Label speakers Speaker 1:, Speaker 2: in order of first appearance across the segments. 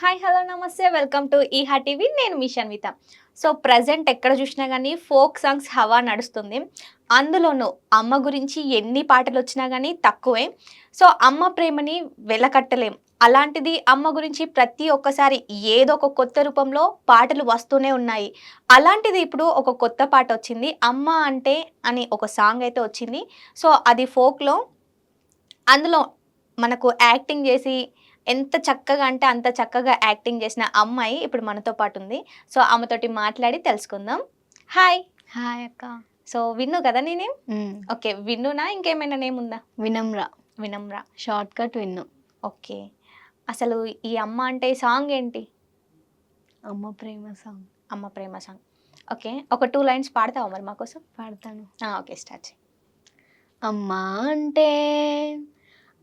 Speaker 1: Hi hello నమస్తే welcome to ఈహా TV నేను మీ Shanvitha. So present ఎక్కడ చూసినా కానీ ఫోక్ సాంగ్స్ హవా నడుస్తుంది. అందులోనూ అమ్మ గురించి ఎన్ని పాటలు వచ్చినా కానీ తక్కువే. సో అమ్మ ప్రేమని వెలకట్టలేం. అలాంటిది అమ్మ గురించి ప్రతి ఒక్కసారి ఏదో ఒక కొత్త రూపంలో పాటలు వస్తూనే ఉన్నాయి. అలాంటిది ఇప్పుడు ఒక కొత్త పాట వచ్చింది. అమ్మ అంటే అని ఒక సాంగ్ అయితే వచ్చింది. సో అది ఫోక్లో. అందులో మనకు యాక్టింగ్ చేసి ఎంత చక్కగా అంటే అంత చక్కగా యాక్టింగ్ చేసిన అమ్మాయి ఇప్పుడు మనతో పాటు ఉంది. సో ఆమెతోటి మాట్లాడి తెలుసుకుందాం. హాయ్.
Speaker 2: హాయ్ అక్క.
Speaker 1: సో విన్ను కదా నీ నేమ్? ఓకే, విన్నునా ఇంకేమైనా నేమ్ ఉందా?
Speaker 2: వినమ్ర.
Speaker 1: వినమ్రా.
Speaker 2: షార్ట్ కట్ విన్ను.
Speaker 1: ఓకే. అసలు ఈ అమ్మ అంటే సాంగ్ ఏంటి?
Speaker 2: అమ్మ ప్రేమ సాంగ్.
Speaker 1: అమ్మ ప్రేమ సాంగ్. ఓకే, ఒక 2 లైన్స్ పాడతావా మరి మా కోసం?
Speaker 2: పాడతాను.
Speaker 1: ఓకే, స్టార్ట్ చేయి.
Speaker 2: అమ్మా అంటే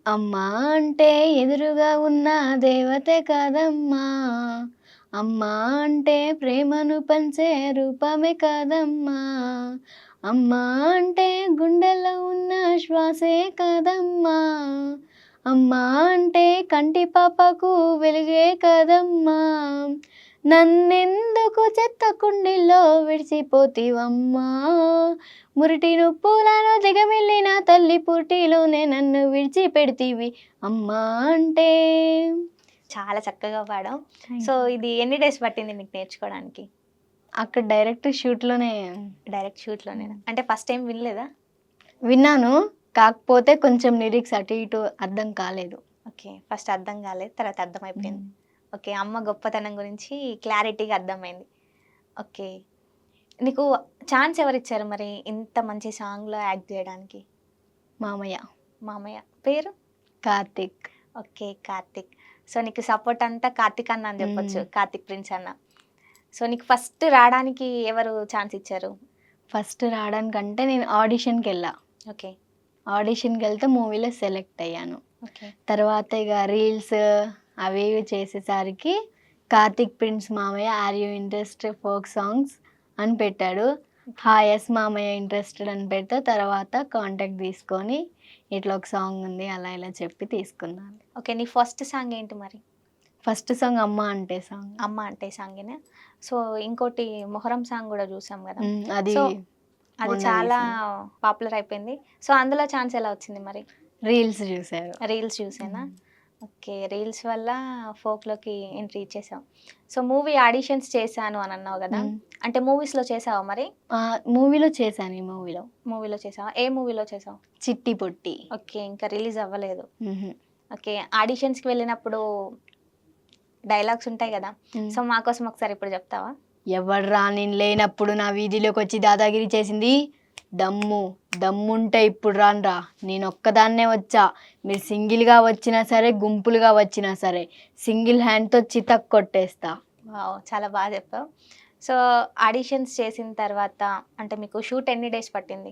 Speaker 2: అమ్మా అంటే ఎదురుగా ఉన్న దేవతే కాదమ్మా. అమ్మా అంటే ప్రేమను పంచే రూపమే కాదమ్మా. అమ్మా అంటే గుండెల్లో ఉన్న శ్వాసే కాదమ్మా. అమ్మా అంటే కంటి పాపకు వెలుగే కాదమ్మా. నన్నెందుకు చెత్త కుండీల్లో విడిచిపోతివమ్మా. మురిటి నుప్పులను దిగమిల్లిన తల్లి పుట్టిలోనే నన్ను విడిచిపెడితివి అమ్మా అంటే.
Speaker 1: చాలా చక్కగా పాడావు. సో ఇది ఎన్ని డేస్ పట్టింది నీకు నేర్చుకోవడానికి?
Speaker 2: అక్కడ డైరెక్ట్ షూట్లోనే.
Speaker 1: డైరెక్ట్ షూట్లోనేనా? అంటే ఫస్ట్ టైం వినలేదా?
Speaker 2: విన్నాను, కాకపోతే కొంచెం లిరిక్స్ అటు ఇటు అర్థం కాలేదు.
Speaker 1: ఓకే, ఫస్ట్ అర్థం కాలేదు, తర్వాత అర్థమైపోయింది. ఓకే, అమ్మ గొప్పతనం గురించి క్లారిటీగా అర్థమైంది. ఓకే, నీకు ఛాన్స్ ఎవరిచ్చారు మరి ఇంత మంచి సాంగ్లో యాక్ట్ చేయడానికి?
Speaker 2: మామయ్య.
Speaker 1: మామయ్య పేరు?
Speaker 2: కార్తిక్.
Speaker 1: ఓకే, కార్తిక్. సో నీకు సపోర్ట్ అంతా కార్తిక్ అన్న అని చెప్పొచ్చు, కార్తిక్ ప్రిన్స్ అన్న. సో నీకు ఫస్ట్ రావడానికి ఎవరు ఛాన్స్ ఇచ్చారు?
Speaker 2: ఫస్ట్ రావడానికంటే నేను ఆడిషన్కి వెళ్ళా.
Speaker 1: ఓకే.
Speaker 2: ఆడిషన్కి వెళ్తే మూవీలో సెలెక్ట్ అయ్యాను.
Speaker 1: ఓకే.
Speaker 2: తర్వాత ఇక రీల్స్ అవి ఇవి చేసేసరికి కార్తిక్ ప్రిన్స్ మామయ్య are you interest folk songs అని పెట్టాడు. హాయ్ ఎస్ మామయ్య ఇంట్రెస్టెడ్ అని పెడితే తర్వాత కాంటాక్ట్ తీసుకొని ఇట్లా ఒక సాంగ్ ఉంది అలా ఇలా చెప్పి తీసుకున్నాను.
Speaker 1: ఓకే, నీ ఫస్ట్ సాంగ్ ఏంటి మరి?
Speaker 2: ఫస్ట్ సాంగ్ అమ్మ అంటే సాంగ్.
Speaker 1: అమ్మ అంటే సాంగేనా? సో ఇంకోటి మొహరం సాంగ్ కూడా చూసాం కదా.
Speaker 2: అది
Speaker 1: సో అది చాలా పాపులర్ అయిపోయింది. సో అందులో ఛాన్స్ ఎలా వచ్చింది మరి?
Speaker 2: రీల్స్ చూసారు.
Speaker 1: రీల్స్ చూసేనా? ఓకే, రీల్స్ వల్ల ఫోక్లోకి ఎంట్రీ ఇచ్చేసావు. సో మూవీ ఆడిషన్స్ చేశాను అని అన్నావు కదా, అంటే మూవీస్లో చేసావా మరి?
Speaker 2: మూవీలో చేశాను. ఈ
Speaker 1: మూవీలో చేసావా? ఏ మూవీలో చేసావు?
Speaker 2: చిట్టి పొట్టి.
Speaker 1: ఓకే, ఇంకా రిలీజ్ అవ్వలేదు. ఓకే, ఆడిషన్స్కి వెళ్ళినప్పుడు డైలాగ్స్ ఉంటాయి కదా, సో మా కోసం ఒకసారి ఇప్పుడు చెప్తావా?
Speaker 2: ఎవడ్రా నేను లేనప్పుడు నా వీధిలోకి వచ్చి దాదాగిరి చేసింది? దమ్ముంటే ఇప్పుడు రాన్రా, నేను ఒక్కదాన్నే వచ్చా. మీరు సింగిల్గా వచ్చినా సరే గుంపులుగా వచ్చినా సరే సింగిల్ హ్యాండ్తో చితక్ కొట్టేస్తా.
Speaker 1: వావ్, చాలా బాగా చెప్పావు. సో ఆడిషన్స్ చేసిన తర్వాత అంటే మీకు షూట్ ఎన్ని డేస్ పట్టింది?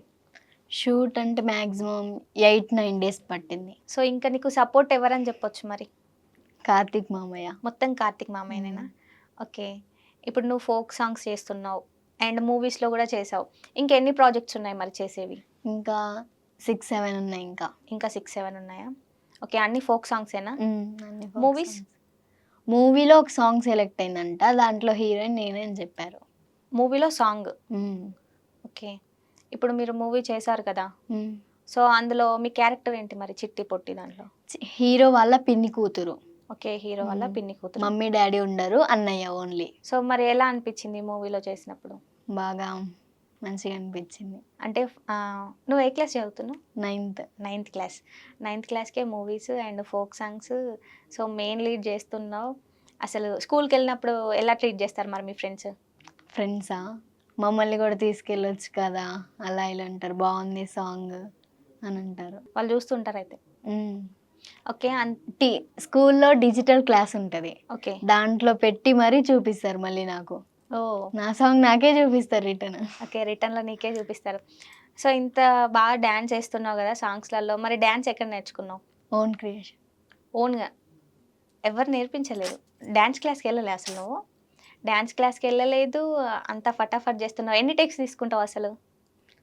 Speaker 2: షూట్ అంటే మ్యాక్సిమం 8-9 డేస్ పట్టింది.
Speaker 1: సో ఇంకా నీకు సపోర్ట్ ఎవరని చెప్పొచ్చు మరి?
Speaker 2: కార్తిక్ మామయ్య.
Speaker 1: మొత్తం కార్తిక్ మామయ్యనేనా? ఓకే, ఇప్పుడు నువ్వు ఫోక్ సాంగ్స్ చేస్తున్నావు అండ్ మూవీస్లో కూడా చేసావు. ఇంకెన్ని ప్రాజెక్ట్స్ ఉన్నాయి మరి చేసేవి?
Speaker 2: ఇంకా 6-7 ఉన్నాయి.
Speaker 1: ఇంకా 6-7 ఉన్నాయా? ఓకే, అన్ని ఫోక్ సాంగ్సేనా? మూవీస్?
Speaker 2: మూవీలో ఒక సాంగ్ సెలెక్ట్ అయిందంట, దాంట్లో హీరోయిన్ నేనే అని చెప్పారు.
Speaker 1: మూవీలో సాంగ్. ఓకే, ఇప్పుడు మీరు మూవీ చేశారు కదా, సో అందులో మీ క్యారెక్టర్ ఏంటి మరి చిట్టి పొట్టి దాంట్లో?
Speaker 2: హీరో వాళ్ళ పిన్ని కూతురు.
Speaker 1: ఓకే, హీరో వల్ల పిన్ని కూతురు.
Speaker 2: మమ్మీ డాడీ ఉండరు, అన్నయ్య ఓన్లీ.
Speaker 1: సో మరి ఎలా అనిపించింది మూవీలో చేసినప్పుడు?
Speaker 2: బాగా మంచిగా అనిపించింది.
Speaker 1: అంటే నువ్వు ఏ క్లాస్ చదువుతున్నావు?
Speaker 2: Ninth
Speaker 1: class. 9th క్లాస్కే movies and folk songs. So main lead చేస్తున్నావు. అసలు స్కూల్కి వెళ్ళినప్పుడు ఎలా ట్రీట్ చేస్తారు మరి మీ
Speaker 2: ఫ్రెండ్సా? మమ్మల్ని కూడా తీసుకెళ్ళొచ్చు కదా అలా ఇలా అంటారు, బాగుంది సాంగ్ అని అంటారు.
Speaker 1: వాళ్ళు చూస్తుంటారు అయితే? ఓకే,
Speaker 2: స్కూల్లో డిజిటల్ క్లాస్ ఉంటుంది.
Speaker 1: ఓకే,
Speaker 2: దాంట్లో పెట్టి మరీ చూపిస్తారు మళ్ళీ నాకు. నా సాంగ్ నాకే చూపిస్తారు రిటర్న్.
Speaker 1: ఓకే, రిటర్న్లో నీకే చూపిస్తారు. సో ఇంత బాగా డ్యాన్స్ వేస్తున్నావు కదా సాంగ్స్లలో, మరి డ్యాన్స్ ఎక్కడ నేర్చుకున్నావు?
Speaker 2: Own creation.
Speaker 1: ఓన్గా? ఎవరు నేర్పించలేదు? డ్యాన్స్ క్లాస్కి వెళ్ళలే అసలు నువ్వు? డ్యాన్స్ క్లాస్కి వెళ్ళలేదు, అంత ఫటాఫట్ చేస్తున్నావు. ఎన్ని టేక్స్ తీసుకుంటావు అసలు?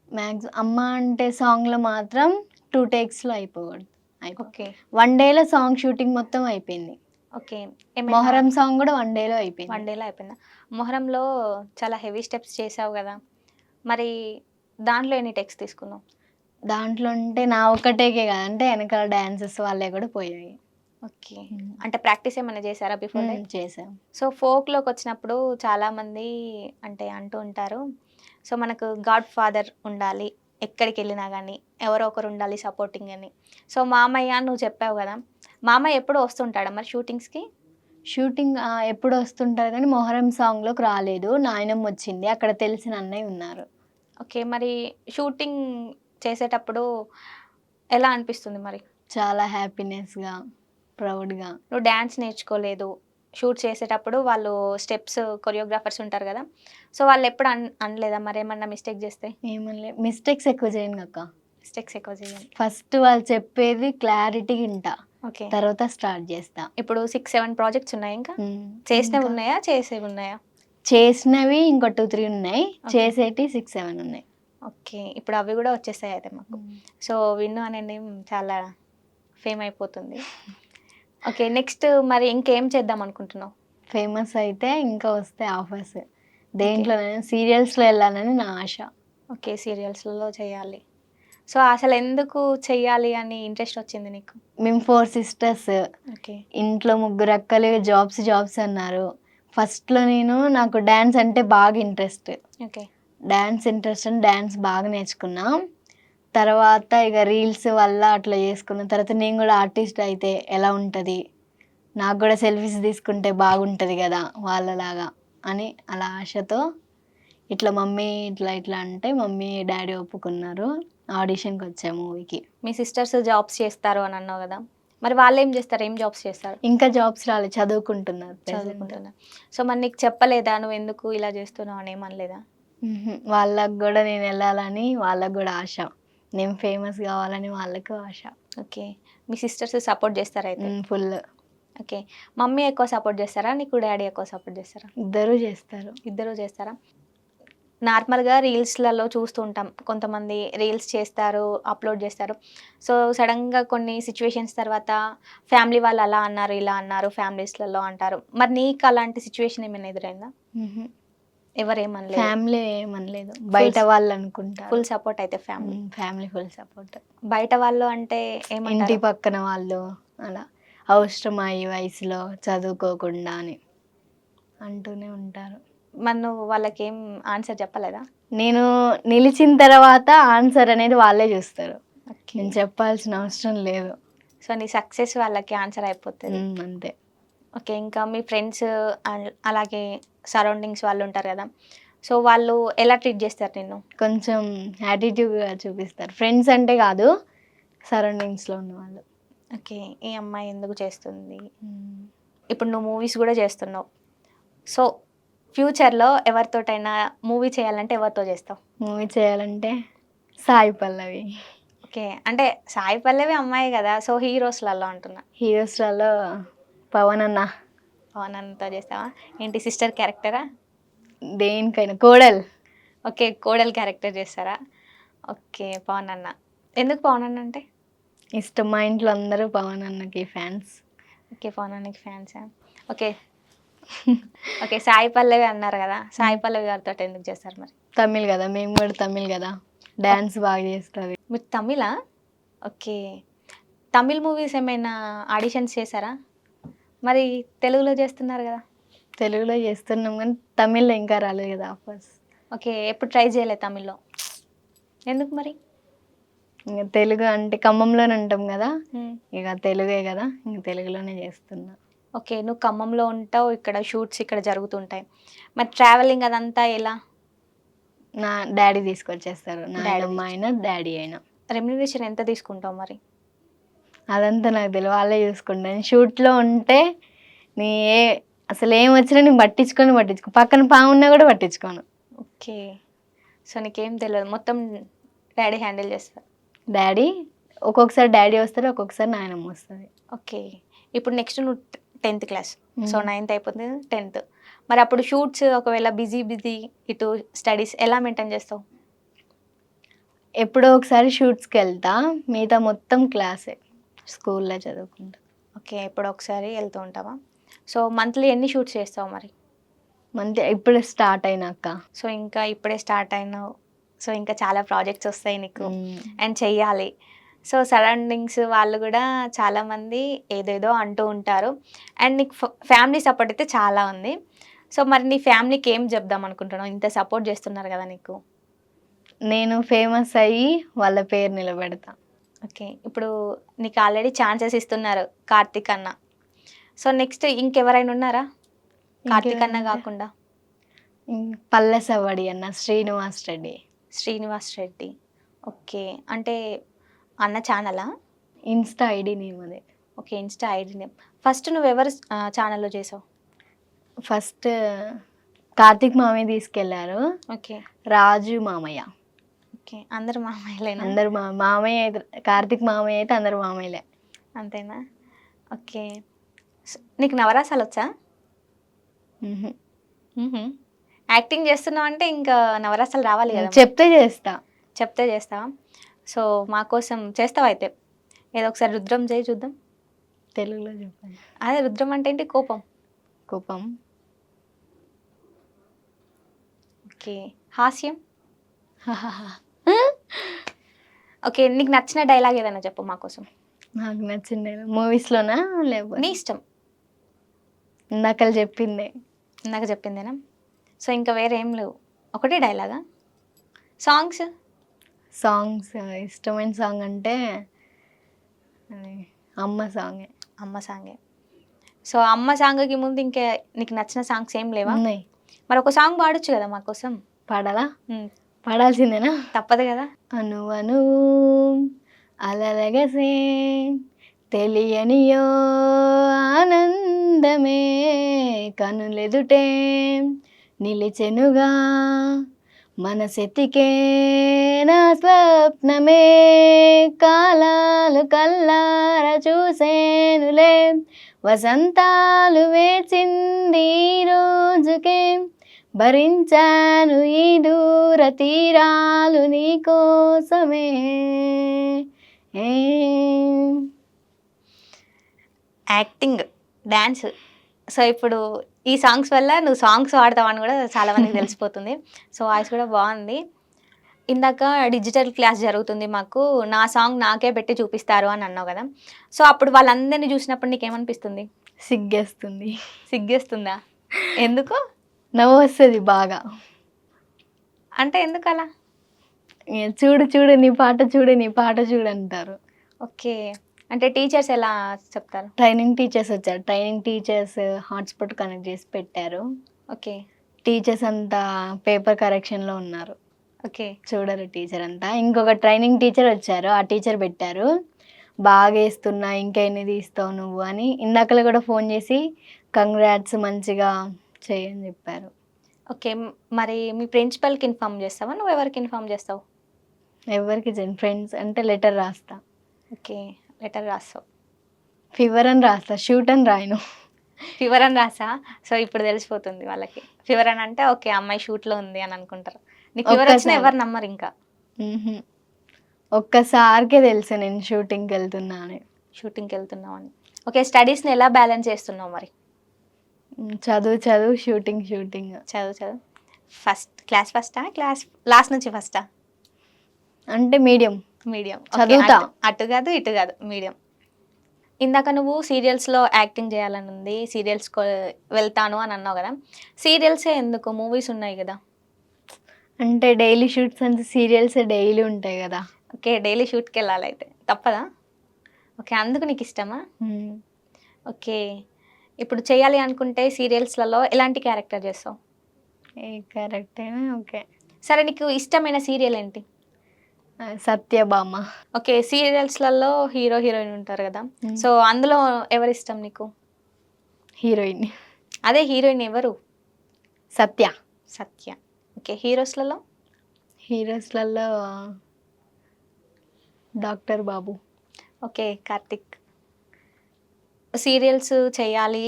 Speaker 2: మ్యాక్సిమం అమ్మ అంటే సాంగ్లో మాత్రం 2 టేక్స్లో అయిపోకూడదు.
Speaker 1: ఓకే,
Speaker 2: 1 డేలో సాంగ్ షూటింగ్ మొత్తం అయిపోయింది.
Speaker 1: ఓకే.
Speaker 2: మొహరం సాంగ్ కూడా 1 డేలో అయిపోయింది.
Speaker 1: 1 డేలో అయిపోయిందా? మొహరంలో చాలా హెవీ స్టెప్స్ చేసావు గదా! మరి దాంట్లో ఎన్ని టేక్స్ తీసుకున్నావు?
Speaker 2: దాంట్లో అంటే నా ఒక్కటేకే కాదు, అంటే వెనకాల డాన్సెస్ వాళ్ళే కూడా పోయాయి.
Speaker 1: ఓకే. అంటే ప్రాక్టీస్ ఏమైనా చేసారా బిఫోర్ డే?
Speaker 2: చేసాం.
Speaker 1: సో, ఫోక్‌లోకొచ్చినప్పుడు చాలామంది అంటే అంటూ ఉంటారు. సో, మనకు గాడ్ ఫాదర్ ఉండాలి. ఎక్కడికెళ్ళినా గానీ, ఎవరో ఒకరు ఉండాలి సపోర్టింగ్ అని. సో, మామయ్య నువ్వు చెప్పావు గదా! మామయ్య ఎప్పుడూ వస్తుంటాడా మరి షూటింగ్స్‌కి?
Speaker 2: షూటింగ్ ఎప్పుడు వస్తుంటారు కానీ మొహరం సాంగ్లోకి రాలేదు. నాయనమ్మ వచ్చింది, అక్కడ తెలిసిన అన్నయ్య ఉన్నారు.
Speaker 1: ఓకే. మరి షూటింగ్ చేసేటప్పుడు ఎలా అనిపిస్తుంది మరి?
Speaker 2: చాలా హ్యాపీనెస్గా, ప్రౌడ్గా.
Speaker 1: నువ్వు డాన్స్ నేర్చుకోలేదు. షూట్ చేసేటప్పుడు వాళ్ళు స్టెప్స్ కొరియోగ్రాఫర్స్ ఉంటారు గదా! సో, వాళ్ళెప్పుడు అనలేదా మరేమన్నా మిస్టేక్ జేస్తే?
Speaker 2: ఏమనలే, మిస్టేక్స్ ఎక్కువ చేయను అక్క.
Speaker 1: మిస్టేక్స్ ఎక్కువ చేయండి.
Speaker 2: ఫస్ట్ వాళ్ళు చెప్పేది క్లారిటీగా వింటా,
Speaker 1: ఓకే.
Speaker 2: తర్వాత స్టార్ట్ చేస్తా.
Speaker 1: ఇప్పుడు 6, 7 ప్రాజెక్ట్స్ ఉన్నాయా ఇంకా? చేసినవి
Speaker 2: ఇంకా
Speaker 1: ఉన్నాయా? చేసేవి ఉన్నాయా?
Speaker 2: చేసినవి ఇంకో 2, 3 ఉన్నాయి.
Speaker 1: ఓకే.
Speaker 2: చేసేటివి 6, 7 ఉన్నాయి.
Speaker 1: ఓకే. ఇప్పుడు అవి గూడా వచ్చేసాయి అయితే మాకు. సో, విన్ను అనే నేమ్ చాలా ఫేమ్ అయిపోతుంది. ఓకే. నెక్స్ట్ మరి ఇంకేం చేద్దాం అనుకుంటున్నావు?
Speaker 2: ఫేమస్ అయితే ఇంకా వస్తాయి ఆఫర్స్. దేంట్లోనైనా సీరియల్స్‌లో వెళ్ళాలని నా ఆశ.
Speaker 1: ఓకే. సీరియల్స్‌లలో చేయాలి. సో, అసలెందుకు చెయ్యాలి అని ఇంట్రెస్ట్ వచ్చింది నీకు?
Speaker 2: మేము 4 సిస్టర్స్.
Speaker 1: ఓకే.
Speaker 2: ఇంట్లో ముగ్గురు అక్కలు జాబ్స్ అన్నారు. ఫస్ట్‌లో నాకు డాన్స్ అంటే బాగా ఇంట్రెస్ట్.
Speaker 1: ఓకే.
Speaker 2: డాన్స్ బాగా నేర్చుకున్నా. తర్వాత ఇక రీల్స్ వల్ల అట్లా చేసుకున్న తర్వాత నేను కూడా ఆర్టిస్ట్ అయితే ఎలా ఉంటది? నాకు కూడా సెల్ఫీస్ తీసుకుంటే బాగుంటది కదా వాళ్ళలాగా అని అలా ఆశతో ఇట్లా మమ్మీ ఇట్లా అంటే మమ్మీ, డ్యాడీ ఒప్పుకున్నారు. ఆడిషన్‌కి వచ్చా మూవీకి.
Speaker 1: మీ సిస్టర్స్ జాబ్స్ చేస్తారు అని అన్నావు గదా! మరి వాళ్ళేం జేస్తారు? ఏం జాబ్స్ చేస్తారు?
Speaker 2: ఇంకా జాబ్స్ రాలేదు, చదువుకుంటున్నారు ప్రెజెంట్.
Speaker 1: చదువుకుంటున్నా. సో, మరి నీకు చెప్పలేదా? నువ్వెందుకు ఇలా జేస్తున్నావు అని ఏమనలేదా?
Speaker 2: వాళ్ళకి గూడా నేను వెళ్ళాలని వాళ్ళకి గూడా ఆశ. నేను ఫేమస్ కావాలని వాళ్ళకు ఆశ.
Speaker 1: ఓకే. మీ సిస్టర్స్ సపోర్ట్ జేస్తారైతే.
Speaker 2: ఫుల్.
Speaker 1: ఓకే. మమ్మీ ఎక్కువ సపోర్ట్ జేస్తారా? నీకు డ్యాడీ ఎక్కువ సపోర్ట్ జేస్తారా?
Speaker 2: ఇద్దరూ చేస్తారు.
Speaker 1: ఇద్దరూ చేస్తారా? నార్మల్‌గా రీల్స్‌లలో చూస్తూ ఉంటాం. కొంతమంది రీల్స్ చేస్తారు, అప్‌లోడ్ చేస్తారు. సో, సడెన్‌గా కొన్ని సిట్యుయేషన్స్ తర్వాత ఫ్యామిలీ వాళ్ళు అలా అన్నారు, ఇలా అన్నారు, ఫ్యామిలీస్‌లలో అంటారు. మరి నీకు అలాంటి సిట్యుయేషన్ ఏమైనా ఎదురైందా? ఎవరేమనలేదు.
Speaker 2: ఫ్యామిలీ ఏమనలేదు, బయట వాళ్ళు అనుకుంటారు.
Speaker 1: ఫుల్ సపోర్ట్ అయితే ఫ్యామిలీ.
Speaker 2: Family full support.
Speaker 1: బయట వాళ్ళు అంటే
Speaker 2: ఇంటి
Speaker 1: ఏమంటారు?
Speaker 2: పక్కన వాళ్ళు అలా అవసరమా ఈ వయసులో చదువుకోకుండా అని అంటూనే ఉంటారు.
Speaker 1: మరి నువ్వు వాళ్ళకేం ఆన్సర్ చెప్పలేదా?
Speaker 2: నేను నిలిచిన తర్వాత ఆన్సర్ అనేది వాళ్ళే చూస్తారు.
Speaker 1: ఓకే.
Speaker 2: నేను చెప్పాల్సిన అవసరం లేదు.
Speaker 1: సో, నీ సక్సెస్ వాళ్ళకి ఆన్సర్ అయిపోతది.
Speaker 2: అంతే.
Speaker 1: ఓకే. ఇంకా మీ ఫ్రెండ్స్ అలాగే సరౌండింగ్స్ వాళ్ళు ఉంటారు కదా! సో, వాళ్ళు ఎలా ట్రీట్ చేస్తారు నిన్ను?
Speaker 2: కొంచెం యాటిట్యూడ్‌గా చూపిస్తారు. ఫ్రెండ్స్ అంటే కాదు, సరౌండింగ్స్‌లో ఉన్నవాళ్ళు.
Speaker 1: ఓకే. ఈ అమ్మాయి ఎందుకు చేస్తుంది? ఇప్పుడు నువ్వు మూవీస్ కూడా చేస్తున్నావు. సో, ఫ్యూచర్‌లో ఎవరితోటైనా మూవీ చేయాలంటే ఎవరితో చేస్తావు?
Speaker 2: మూవీ చేయాలంటే సాయి పల్లవి.
Speaker 1: ఓకే. అంటే సాయి పల్లవి అమ్మాయే కదా! సో, హీరోస్‌లలో అంటున్నా.
Speaker 2: హీరోస్‌లలో పవన్ అన్న.
Speaker 1: పవన్ అన్నతో చేస్తావా? ఏంటి సిస్టర్ క్యారెక్టరా?
Speaker 2: దేనికైనా కోడలు.
Speaker 1: ఓకే. కోడలు క్యారెక్టర్ చేస్తారా? ఓకే. పవన్ అన్న. ఎందుకు పవన్ అన్న అంటే?
Speaker 2: ఇష్టం. మా ఇంట్లో అందరూ పవన్ అన్నకి ఫ్యాన్స్.
Speaker 1: ఓకే. పవన్ అన్నకి ఫ్యాన్సా? ఓకే. ఓకే. సాయి పల్లవి అన్నారు కదా! సాయి పల్లవి గారితోటి ఎందుకు చేస్తారు మరి?
Speaker 2: తమిళ్ కదా, మేము కూడా తమిళ్ కదా, డాన్స్ బాగా చేస్తుంది.
Speaker 1: మీరు తమిళా? ఓకే. తమిళ్ మూవీస్ ఏమైనా ఆడిషన్స్ చేశారా? మరి తెలుగులో చేస్తున్నారు కదా!
Speaker 2: తెలుగులో చేస్తున్నాం కానీ తమిళ్లో ఇంకా రాలేదు కదా ఆఫర్స్.
Speaker 1: ఓకే. ఎప్పుడు ట్రై చేయలే తమిళ్లో? ఎందుకు మరి?
Speaker 2: ఇంకా తెలుగు అంటే ఖమ్మంలోనే ఉంటాం కదా,
Speaker 1: హ్మ్.
Speaker 2: ఇక తెలుగే కదా, ఇంక తెలుగులోనే చేస్తున్నా.
Speaker 1: ఓకే. నువ్వు ఖమ్మంలో ఉంటావు. ఇక్కడ షూట్స్ ఇక్కడ జరుగుతుంటాయి. మరి ట్రావెలింగ్ అదంతా ఎలా?
Speaker 2: నా డాడీ తీసుకొచ్చేస్తారు,
Speaker 1: డాడీ
Speaker 2: నాయనమ్మ అయినా డాడీ అయినా.
Speaker 1: రెమ్యునరేషన్ ఎంత తీసుకుంటావు మరి?
Speaker 2: అదంతా నాకు తెలియదు, వాళ్ళే చూసుకుంటాను. షూట్లో ఉంటే నీ ఏ అసలు ఏం వచ్చినా నేను పట్టించుకో, పక్కన పామున్నా కూడా పట్టించుకోను.
Speaker 1: ఓకే. సో, నీకేం తెలవదు. మొత్తం డ్యాడీ హ్యాండిల్ చేస్తారు.
Speaker 2: డాడీ ఒక్కొక్కసారి డాడీ వస్తారు, ఒక్కొక్కసారి నాయనమ్మ వస్తుంది.
Speaker 1: ఓకే. ఇప్పుడు నెక్స్ట్ నువ్వు 10th క్లాస్. సో, 9th అయిపోతుంది 10th. మరి అప్పుడు షూట్స్ ఒకవేళ బిజీ ఇటు స్టడీస్ ఎలా మెయింటైన్ చేస్తావు?
Speaker 2: ఎప్పుడో ఒకసారి షూట్స్కి వెళ్తా, మిగతా మొత్తం క్లాసే, స్కూల్లో చదువుకుంటా.
Speaker 1: ఓకే. ఎప్పుడో ఒకసారి వెళ్తూ ఉంటావా? సో, మంత్లీ ఎన్ని షూట్స్ చేస్తావు మరి?
Speaker 2: మంత్ ఇప్పుడు స్టార్ట్ అయినాక.
Speaker 1: సో, ఇంకా ఇప్పుడే స్టార్ట్ అయినావు. సో, ఇంకా చాలా ప్రాజెక్ట్స్ వస్తాయి నీకు.
Speaker 2: హ్మ్.
Speaker 1: అండ్ చెయ్యాలి. సో, సరౌండింగ్స్ వాళ్ళు గూడా చాలామంది ఏదేదో అంటూ ఉంటారు. అండ్ నీకు ఫ్యామిలీ సపోర్ట్ అయితే చాలా ఉంది. సో, మరి నీ ఫ్యామిలీకి ఏం చెప్దాం అనుకుంటున్నావు? ఇంత సపోర్ట్ చేస్తున్నారు గదా నీకు.
Speaker 2: నేను ఫేమస్ అయ్యి వాళ్ళ పేరు నిలబెడతా.
Speaker 1: ఓకే. ఇప్పుడు నీకు ఆల్రెడీ ఛాన్సెస్ ఇస్తున్నారు 'కార్తీక్ అన్న'. సో, నెక్స్ట్ ఇంకెవరైనా ఉన్నారా? 'కార్తీక్ అన్న'
Speaker 2: ఇంకెవరంటే
Speaker 1: గాకుండా?
Speaker 2: పల్లె సవ్వడి అన్న, శ్రీనివాస్ రెడ్డి.
Speaker 1: 'శ్రీనివాస్ రెడ్డి'. ఓకే. అంటే అన్న ఛానలా?
Speaker 2: ఇన్‌స్టా ఐడీ నేమ్ అది.
Speaker 1: Okay. Insta ID name. First నువ్వెవరు ఛానల్‌లో చేసావు?
Speaker 2: ఫస్ట్ కార్తీక్ మామయ్య తీసుకెళ్లారు.
Speaker 1: ఓకే.
Speaker 2: రాజు మామయ్య.
Speaker 1: ఓకే. అందరు మామయ్యలేనా?
Speaker 2: అందరు మామయ్య అయితే కార్తీక్ మామయ్య అయితే అందరు మామయ్యలే.
Speaker 1: అంతేనా? ఓకే. నీకు నవరసాలొచ్చా?
Speaker 2: హుహు.
Speaker 1: హుహు. యాక్టింగ్ చేస్తున్నావంటే ఇంకా నవరసాలు రావాలి గదా!
Speaker 2: చెప్తే చేస్తా.
Speaker 1: చెప్తే చేస్తావా? సో, మా కోసం చేస్తావా అయితే? ఏదో ఒకసారి రుద్రం చేయి చూద్దాం.
Speaker 2: తెలుగులో చెప్పండి.
Speaker 1: అదే రుద్రం అంటే ఏంటి? కోపం.
Speaker 2: కోపం.
Speaker 1: ఓకే. హాస్యం. ఓకే. నీకు నచ్చిన డైలాగ్ ఏదైనా చెప్పు మా కోసం.
Speaker 2: నాకు నచ్చింది మూవీస్‌లోనా లేకపోతే
Speaker 1: నీ ఇష్టం.
Speaker 2: ఇందాకల చెప్పిందే.
Speaker 1: ఇందాక చెప్పిందేనా? సో, ఇంకా వేరే ఏం లేవు. ఒకటే డైలాగా? సాంగ్స్?
Speaker 2: సాంగ్స్ ఇష్టమైన సాంగ్ అంటే అది అమ్మ సాంగే.
Speaker 1: అమ్మ సాంగే. సో, అమ్మ సాంగ్‌కి ముందు ఇంకా నీకు నచ్చిన సాంగ్స్ ఏం లేవా?
Speaker 2: ఉన్నాయి.
Speaker 1: మరి ఒక సాంగ్ పాడొచ్చు కదా మా కోసం.
Speaker 2: పాడాలా?
Speaker 1: హ్మ్.
Speaker 2: పాడాల్సిందేనా?
Speaker 1: తప్పదు కదా.
Speaker 2: అనువను అలలగసే తెలియనియో ఆనందమే కనులెదుటే నిలిచెనుగా మనసెతికే నా స్వప్నమే కాలాలు కల్లార చూసేనులే వసంతాలు వేచింది ఈ రోజుకే భరించాను ఈ దూర తీరాలు నీ కోసమే.
Speaker 1: Acting, dance. సో, ఇప్పుడు ఈ సాంగ్స్ వల్ల నువ్వు సాంగ్స్ పాడతావని కూడా చాలా మందికి తెలిసిపోతుంది. సో, వాయిస్ కూడా బాగుంది. ఇందాక డిజిటల్ క్లాస్ జరుగుతుంది మాకు. నా సాంగ్ నాకే పెట్టి చూపిస్తారు అని అన్నావు కదా. సో, అప్పుడు వాళ్ళందరిని చూసినప్పుడు నీకేమనిపిస్తుంది?
Speaker 2: సిగ్గేస్తుంది.
Speaker 1: సిగ్గేస్తుందా? ఎందుకు?
Speaker 2: నవ్వు వస్తుంది బాగా.
Speaker 1: అంటే ఎందుకలా?
Speaker 2: చూడు చూడు నీ పాట చూడు నీ పాట చూడు అంటారు.
Speaker 1: ఓకే. అంటే టీచర్స్ ఎలా చెప్తారు?
Speaker 2: ట్రైనింగ్ టీచర్స్ వచ్చారు. ట్రైనింగ్ టీచర్స్ హాట్స్పాట్ కనెక్ట్ చేసి పెట్టారు.
Speaker 1: ఓకే.
Speaker 2: టీచర్స్ అంతా పేపర్ కరెక్షన్లో ఉన్నారు.
Speaker 1: ఓకే.
Speaker 2: చూడరు టీచర్ అంతా. ఇంకొక ట్రైనింగ్ టీచర్ వచ్చారు. ఆ టీచర్ పెట్టారు. బాగా వేస్తున్నా ఇంకా ఎన్ని తీస్తావు నువ్వు అని. ఇందాకలా కూడా ఫోన్ చేసి కంగ్రాట్స్ మంచిగా చేయని చెప్పారు.
Speaker 1: ఓకే. మరి మీ ప్రిన్సిపల్‌కి ఇన్ఫార్మ్ చేస్తావా? నువ్వెవరికి ఇన్ఫార్మ్ చేస్తావు?
Speaker 2: ఎవరికి ఫ్రెండ్స్ అంటే లెటర్ రాస్తా.
Speaker 1: ఓకే. లెటర్ రాస్తావు.
Speaker 2: ఫీవర్ అని రాస్తా. షూట్ అని రాయను.
Speaker 1: ఫీవర్ అని రాసా? సో, ఇప్పుడు తెలిసిపోతుంది వాళ్ళకి. ఫీవర్ అని అంటే ఓకే. అమ్మాయి షూట్‌లో ఉంది అని అనుకుంటారు. నీకు ఫీవర్ వచ్చినా
Speaker 2: ఒక్కసారి.
Speaker 1: ఎవరు నమ్మరు ఇంకా.
Speaker 2: హుహు. ఒక్కసారికే తెలుసు నేను షూటింగ్‌కి వెళ్తున్నా అని.
Speaker 1: షూటింగ్‌కి వెళ్తున్నావని. ఓకే. స్టడీస్‌ని ఎలా బ్యాలెన్స్ చేస్తున్నావు మరి?
Speaker 2: చదువు చదువు షూటింగ్.
Speaker 1: చదువు. క్లాస్ ఫస్టా? క్లాస్ లాస్ట్ నుంచి ఫస్టా?
Speaker 2: అంటే మీడియం.
Speaker 1: మీడియం.
Speaker 2: చదువుతా.
Speaker 1: అటు కాదు, ఇటు కాదు. మీడియం. ఇందాక నువ్వు సీరియల్స్‌లో యాక్టింగ్ చేయాలని ఉంది. సీరియల్స్‌కో వెళ్తాను అని అన్నావు కదా. సీరియల్సే ఎందుకు? మూవీస్ ఉన్నాయి కదా.
Speaker 2: అంటే డైలీ షూట్స్ అంటే సీరియల్స్ డైలీ ఉంటాయి కదా.
Speaker 1: ఓకే. డైలీ షూట్‌కి వెళ్ళాలైతే. తప్పదా? ఓకే. అందుకు నీకు ఇష్టమా? ఓకే. ఇప్పుడు చేయాలి అనుకుంటే సీరియల్స్‌లలో ఎలాంటి క్యారెక్టర్ చేస్తావు?
Speaker 2: ఏ క్యారెక్టర్ అయినా ఓకే.
Speaker 1: సరే నీకు ఇష్టమైన సీరియల్ ఏంటి?
Speaker 2: సత్యభామ.
Speaker 1: ఓకే. సీరియల్స్‌లలో హీరో, హీరోయిన్ ఉంటారు కదా. సో, అందులో ఎవరిష్టం నీకు?
Speaker 2: హీరోయిన్
Speaker 1: అదే హీరోయిన్ ఎవరు?
Speaker 2: సత్య.
Speaker 1: సత్య. ఓకే. హీరోస్‌లలో?
Speaker 2: హీరోస్లలో డాక్టర్ బాబు.
Speaker 1: ఓకే. కార్తిక్. సీరియల్స్ చేయాలి,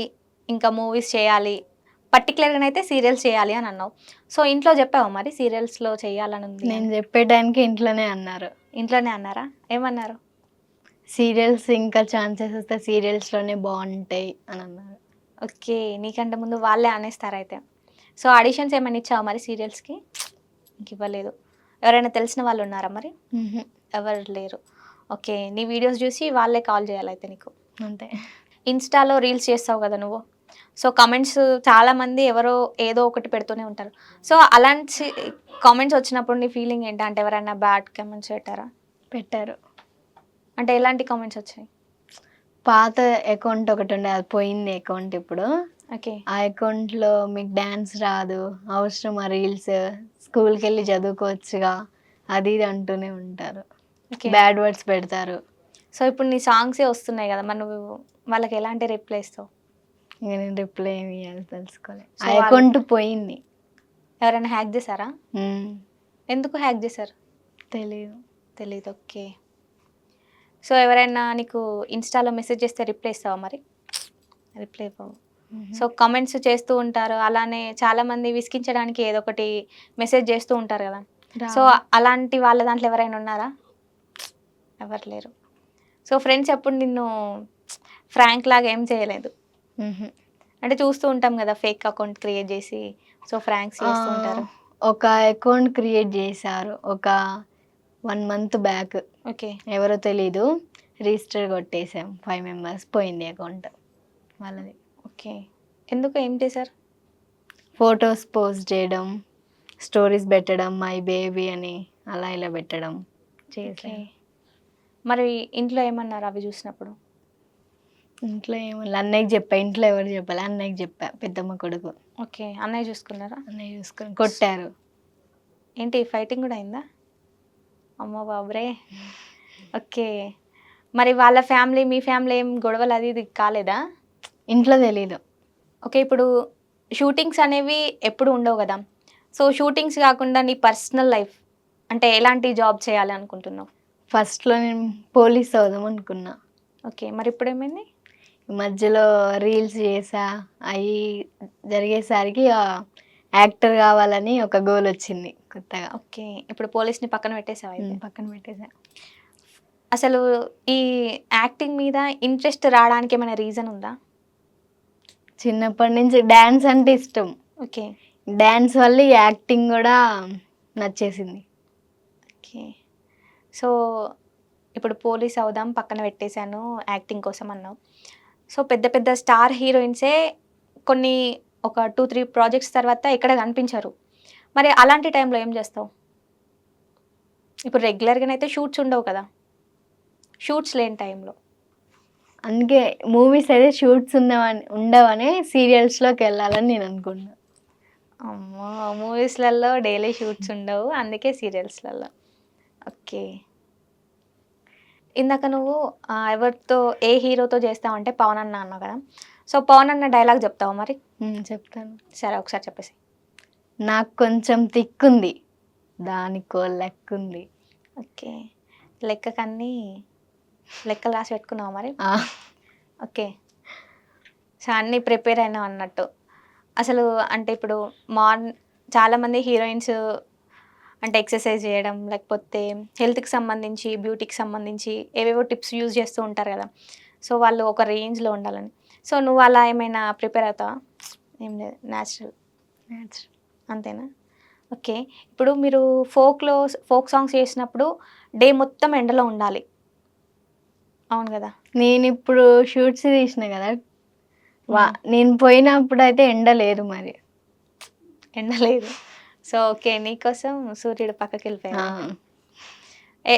Speaker 1: ఇంకా మూవీస్ చేయాలి. పర్టిక్యులర్‌గానైతే సీరియల్స్ చేయాలి అని అన్నావు. సో, ఇంట్లో చెప్పావా మరి సీరియల్స్‌లో చేయాలని ఉంది
Speaker 2: నేను
Speaker 1: అని?
Speaker 2: చెప్పే టైంకి ఇంట్లోనే అన్నారు.
Speaker 1: ఇంట్లోనే అన్నారా? ఏమన్నారు?
Speaker 2: సీరియల్స్ ఇంకా ఛాన్సెస్ వస్తే సీరియల్స్లోనే బాగుంటాయి అని అన్నారు.
Speaker 1: ఓకే. నీకంటే ముందు వాళ్ళే అనేస్తారు అయితే. సో, ఆడిషన్స్ ఏమైనా ఇచ్చావా మరి సీరియల్స్‌కి? ఇంకివ్వలేదు. ఎవరైనా తెలిసిన వాళ్ళున్నారా మరి?
Speaker 2: మ్హూ.
Speaker 1: ఎవరు లేరు. ఓకే. నీ వీడియోస్ జూసి వాళ్ళే కాల్ జేయాలయితే నీకు.
Speaker 2: అంతే.
Speaker 1: ఇన్‌స్టాలో రీల్స్ చేస్తావు గదా నువ్వు. సో, కామెంట్స్ చాలామంది ఎవరో ఏదో ఒకటి పెడుతూనే ఉంటారు. సో, అలాంటి కామెంట్స్ వచ్చినప్పుడు నీ ఫీలింగ్ ఏంటి? అంటే ఎవరైనా బ్యాడ్ కామెంట్స్ పెట్టారా?
Speaker 2: పెట్టారు.
Speaker 1: అంటే ఎలాంటి కామెంట్స్ వచ్చాయి?
Speaker 2: పాత అకౌంట్ ఒకటి ఉండే, అది పోయింది అకౌంట్ ఇప్పుడు.
Speaker 1: ఓకే.
Speaker 2: ఆ అకౌంట్లో మీకు డ్యాన్స్ రాదు, అవసరమా రీల్స్, స్కూల్కి వెళ్ళి చదువుకోవచ్చుగా, అది ఇది అంటూనే ఉంటారు.
Speaker 1: ఓకే.
Speaker 2: బ్యాడ్ వర్డ్స్ పెడతారు.
Speaker 1: సో, ఇప్పుడు నీ సాంగ్సే వస్తున్నాయి గదా! మరి నువ్వు వాళ్ళకి ఎలాంటి రిప్లై ఇస్తావు?
Speaker 2: ఇంక నేను రిప్లై ఏమి ఇవ్వాలి తెలుసుకోలే.
Speaker 1: సో,
Speaker 2: ఆ అకౌంట్ పోయింది.
Speaker 1: ఎవరైనా హ్యాక్ జేశారా?
Speaker 2: మ్మ్.
Speaker 1: ఎందుకు హ్యాక్ జేశారు?
Speaker 2: తెలీదు.
Speaker 1: తెలీదు. ఓకే. సో, ఎవరైనా నీకు ఇన్‌స్టాలో మెసేజ్ చేస్తే రిప్లై ఇస్తావా మరి? రిప్లై ఇవ్వవు.
Speaker 2: మ్హూ.
Speaker 1: సో, కామెంట్స్ చేస్తూ ఉంటారు. అలానే చాలామంది విసిగించడానికి ఏదో ఒకటి మెసేజ్ చేస్తూ ఉంటారు గదా! సో,
Speaker 2: రావు.
Speaker 1: అలాంటి వాళ్ళ దాంట్లో ఎవరైనా ఉన్నారా? ఎవరు లేరు. సో, ఫ్రెండ్స్ ఎప్పుడు నిన్ను ఫ్రాంక్ లాగా ఏం చేయలేదు.
Speaker 2: మ్హూ.
Speaker 1: అంటే చూస్తూ ఉంటాం గదా! ఫేక్ అకౌంట్ క్రియేట్ జేసి సో, ఫ్రాంక్స్ చేస్తూ ఉంటారు.
Speaker 2: ఒక అకౌంట్ క్రియేట్ చేశారు ఒక 1 month బ్యాక్.
Speaker 1: ఓకే.
Speaker 2: ఎవరో తెలీదు. రిజిస్టర్ కొట్టేసాం 5 members, పోయింది అకౌంట్ వాళ్ళది.
Speaker 1: ఓకే. ఎందుకు ఏం చేశారు?
Speaker 2: ఫొటోస్ పోస్ట్ చేయడం, స్టోరీస్ పెట్టడం, మై బేబీ అని అలా ఇలా పెట్టడం
Speaker 1: ఓకే.
Speaker 2: చేశాను.
Speaker 1: మరి ఇంట్లో ఏమన్నారు అవి చూసినప్పుడు?
Speaker 2: ఇంట్లో ఏమన్నా అన్నయ్యకి చెప్పా, ఇంట్లో ఎవరు చెప్పాలి, అన్నయ్యకి చెప్పా, పెద్దమ్మ కొడుకు.
Speaker 1: ఓకే. అన్నయ్య చూసుకున్నారా?
Speaker 2: అన్నయ్య చూసుకొని కొట్టారు.
Speaker 1: ఏంటి ఫైటింగ్ గూడా అయిందా? అమ్మ బాబోయ్! ఓకే. మరి వాళ్ళ ఫ్యామిలీ, మీ ఫ్యామిలీ ఏం గొడవలు అది ఇది కాలేదా?
Speaker 2: ఇంట్లో తెలీదు.
Speaker 1: ఓకే. ఇప్పుడు షూటింగ్స్ అనేవి ఎప్పుడు ఉండవు గదా! సో, షూటింగ్స్ గాకుండా నీ పర్సనల్ లైఫ్ అంటే ఎలాంటి జాబ్ చేయాలి అనుకుంటున్నావు?
Speaker 2: ఫస్ట్లో నేను పోలీస్ అవుదాం అనుకున్నా.
Speaker 1: ఓకే. మరి ఇప్పుడేమైంది?
Speaker 2: ఈ మధ్యలో రీల్స్ చేసా, అవి జరిగేసరికి యాక్టర్ కావాలని ఒక గోల్ వచ్చింది కొత్తగా.
Speaker 1: ఓకే. ఇప్పుడు పోలీస్‌ని పక్కన పెట్టేసావా అయితే?
Speaker 2: పక్కన పెట్టేసా.
Speaker 1: అసలు ఈ యాక్టింగ్ మీద ఇంట్రెస్ట్ రావడానికి ఏమైనా రీజన్ ఉందా?
Speaker 2: చిన్నప్పటి నుంచి డ్యాన్స్ అంటే ఇష్టం.
Speaker 1: ఓకే.
Speaker 2: డ్యాన్స్ వల్ల ఈ యాక్టింగ్ కూడా నచ్చేసింది.
Speaker 1: ఓకే. సో, ఇప్పుడు పోలీస్ అవుదాం పక్కన పెట్టేశాను యాక్టింగ్ కోసం అన్నావు. సో, పెద్ద పెద్ద స్టార్ హీరోయిన్సే కొన్ని ఒక 2, 3 ప్రాజెక్ట్స్ తర్వాత ఎక్కడ కనిపించరు. మరి అలాంటి టైంలో ఏం చేస్తావు? ఇప్పుడు రెగ్యులర్‌గానైతే షూట్స్ ఉండవు కదా! షూట్స్ లేని టైంలో.
Speaker 2: అందుకే మూవీస్ అయితే షూట్స్ ఉండవని సీరియల్స్లోకి వెళ్ళాలని నేను అనుకున్నా.
Speaker 1: అమ్మో! మూవీస్‌లలో డైలీ షూట్స్ ఉండవు. అందుకే సీరియల్స్‌లలో. ఓకే. ఇందాక నువ్వు ఎవరితో ఏ హీరోతో చేస్తావంటే పవన్ అన్న అన్నావు కదా! సో, పవన్ అన్న డైలాగ్ చెప్తావా మరి?
Speaker 2: చెప్తాను.
Speaker 1: సరే ఒకసారి చెప్పేసేయి.
Speaker 2: నాకు కొంచెం తిక్కుంది, దానికో లెక్కుంది.
Speaker 1: ఓకే. లెక్కకన్నీ లెక్కలు రాసి పెట్టుకున్నావా మరి?
Speaker 2: ఆ,
Speaker 1: ఓకే. సో, అన్నీ ప్రిపేర్ అయినావు అన్నట్టు. అసలు అంటే ఇప్పుడు చాలామంది హీరోయిన్స్ అంటే ఎక్సర్సైజ్ చేయడం, లేకపోతే హెల్త్‌కి సంబంధించి, బ్యూటీకి సంబంధించి ఏవేవో టిప్స్ యూజ్ చేస్తూ ఉంటారు కదా! సో, వాళ్ళు ఒక రేంజ్‌లో ఉండాలని. సో, నువ్వు అలా ఏమైనా ప్రిపేర్ అవుతావా? ఏం లేదు. న్యాచురల్. అంతేనా? ఓకే. ఇప్పుడు మీరు ఫోక్ సాంగ్స్ చేసినప్పుడు డే మొత్తం ఎండలో ఉండాలి. అవును గదా!
Speaker 2: నేను ఇప్పుడు షూట్స్ తీసిన కదా,
Speaker 1: హ్మ్.
Speaker 2: నేను పోయినప్పుడు అయితే ఎండ లేదు మరి.
Speaker 1: ఎండ లేదు. So, okay. నీకోసం సూర్యుడు పక్కకెళ్ళిపోయాడా?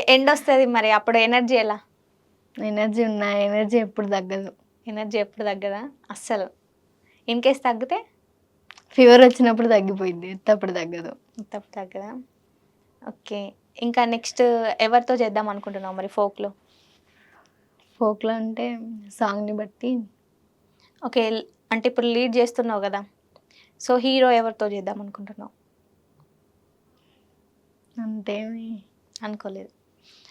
Speaker 1: ఎండొస్తది మరి అప్పుడు ఎనర్జీ ఎలా?
Speaker 2: ఎనర్జీ ఎనర్జీ ఎప్పుడు తగ్గదు.
Speaker 1: ఎనర్జీ ఎప్పుడు తగ్గదా? అస్సలు. ఇన్‌కేస్ తగ్గితే?
Speaker 2: ఫీవర్ వచ్చినప్పుడు తగ్గిపోయింది, ఉత్తప్పుడు తగ్గదు.
Speaker 1: తప్పుడు తగ్గదా? ఓకే. ఇంకా నెక్స్ట్ ఎవరితో చేద్దాం అనుకుంటున్నావు మరి ఫోక్‌లో?
Speaker 2: ఫోక్లో అంటే సాంగ్ని బట్టి
Speaker 1: ఓకే. అంటే ఇప్పుడు లీడ్ చేస్తున్నావు గదా! సో, హీరో ఎవరితో చేద్దాం అనుకుంటున్నావు?
Speaker 2: అంతేమి
Speaker 1: అనుకోలేదు.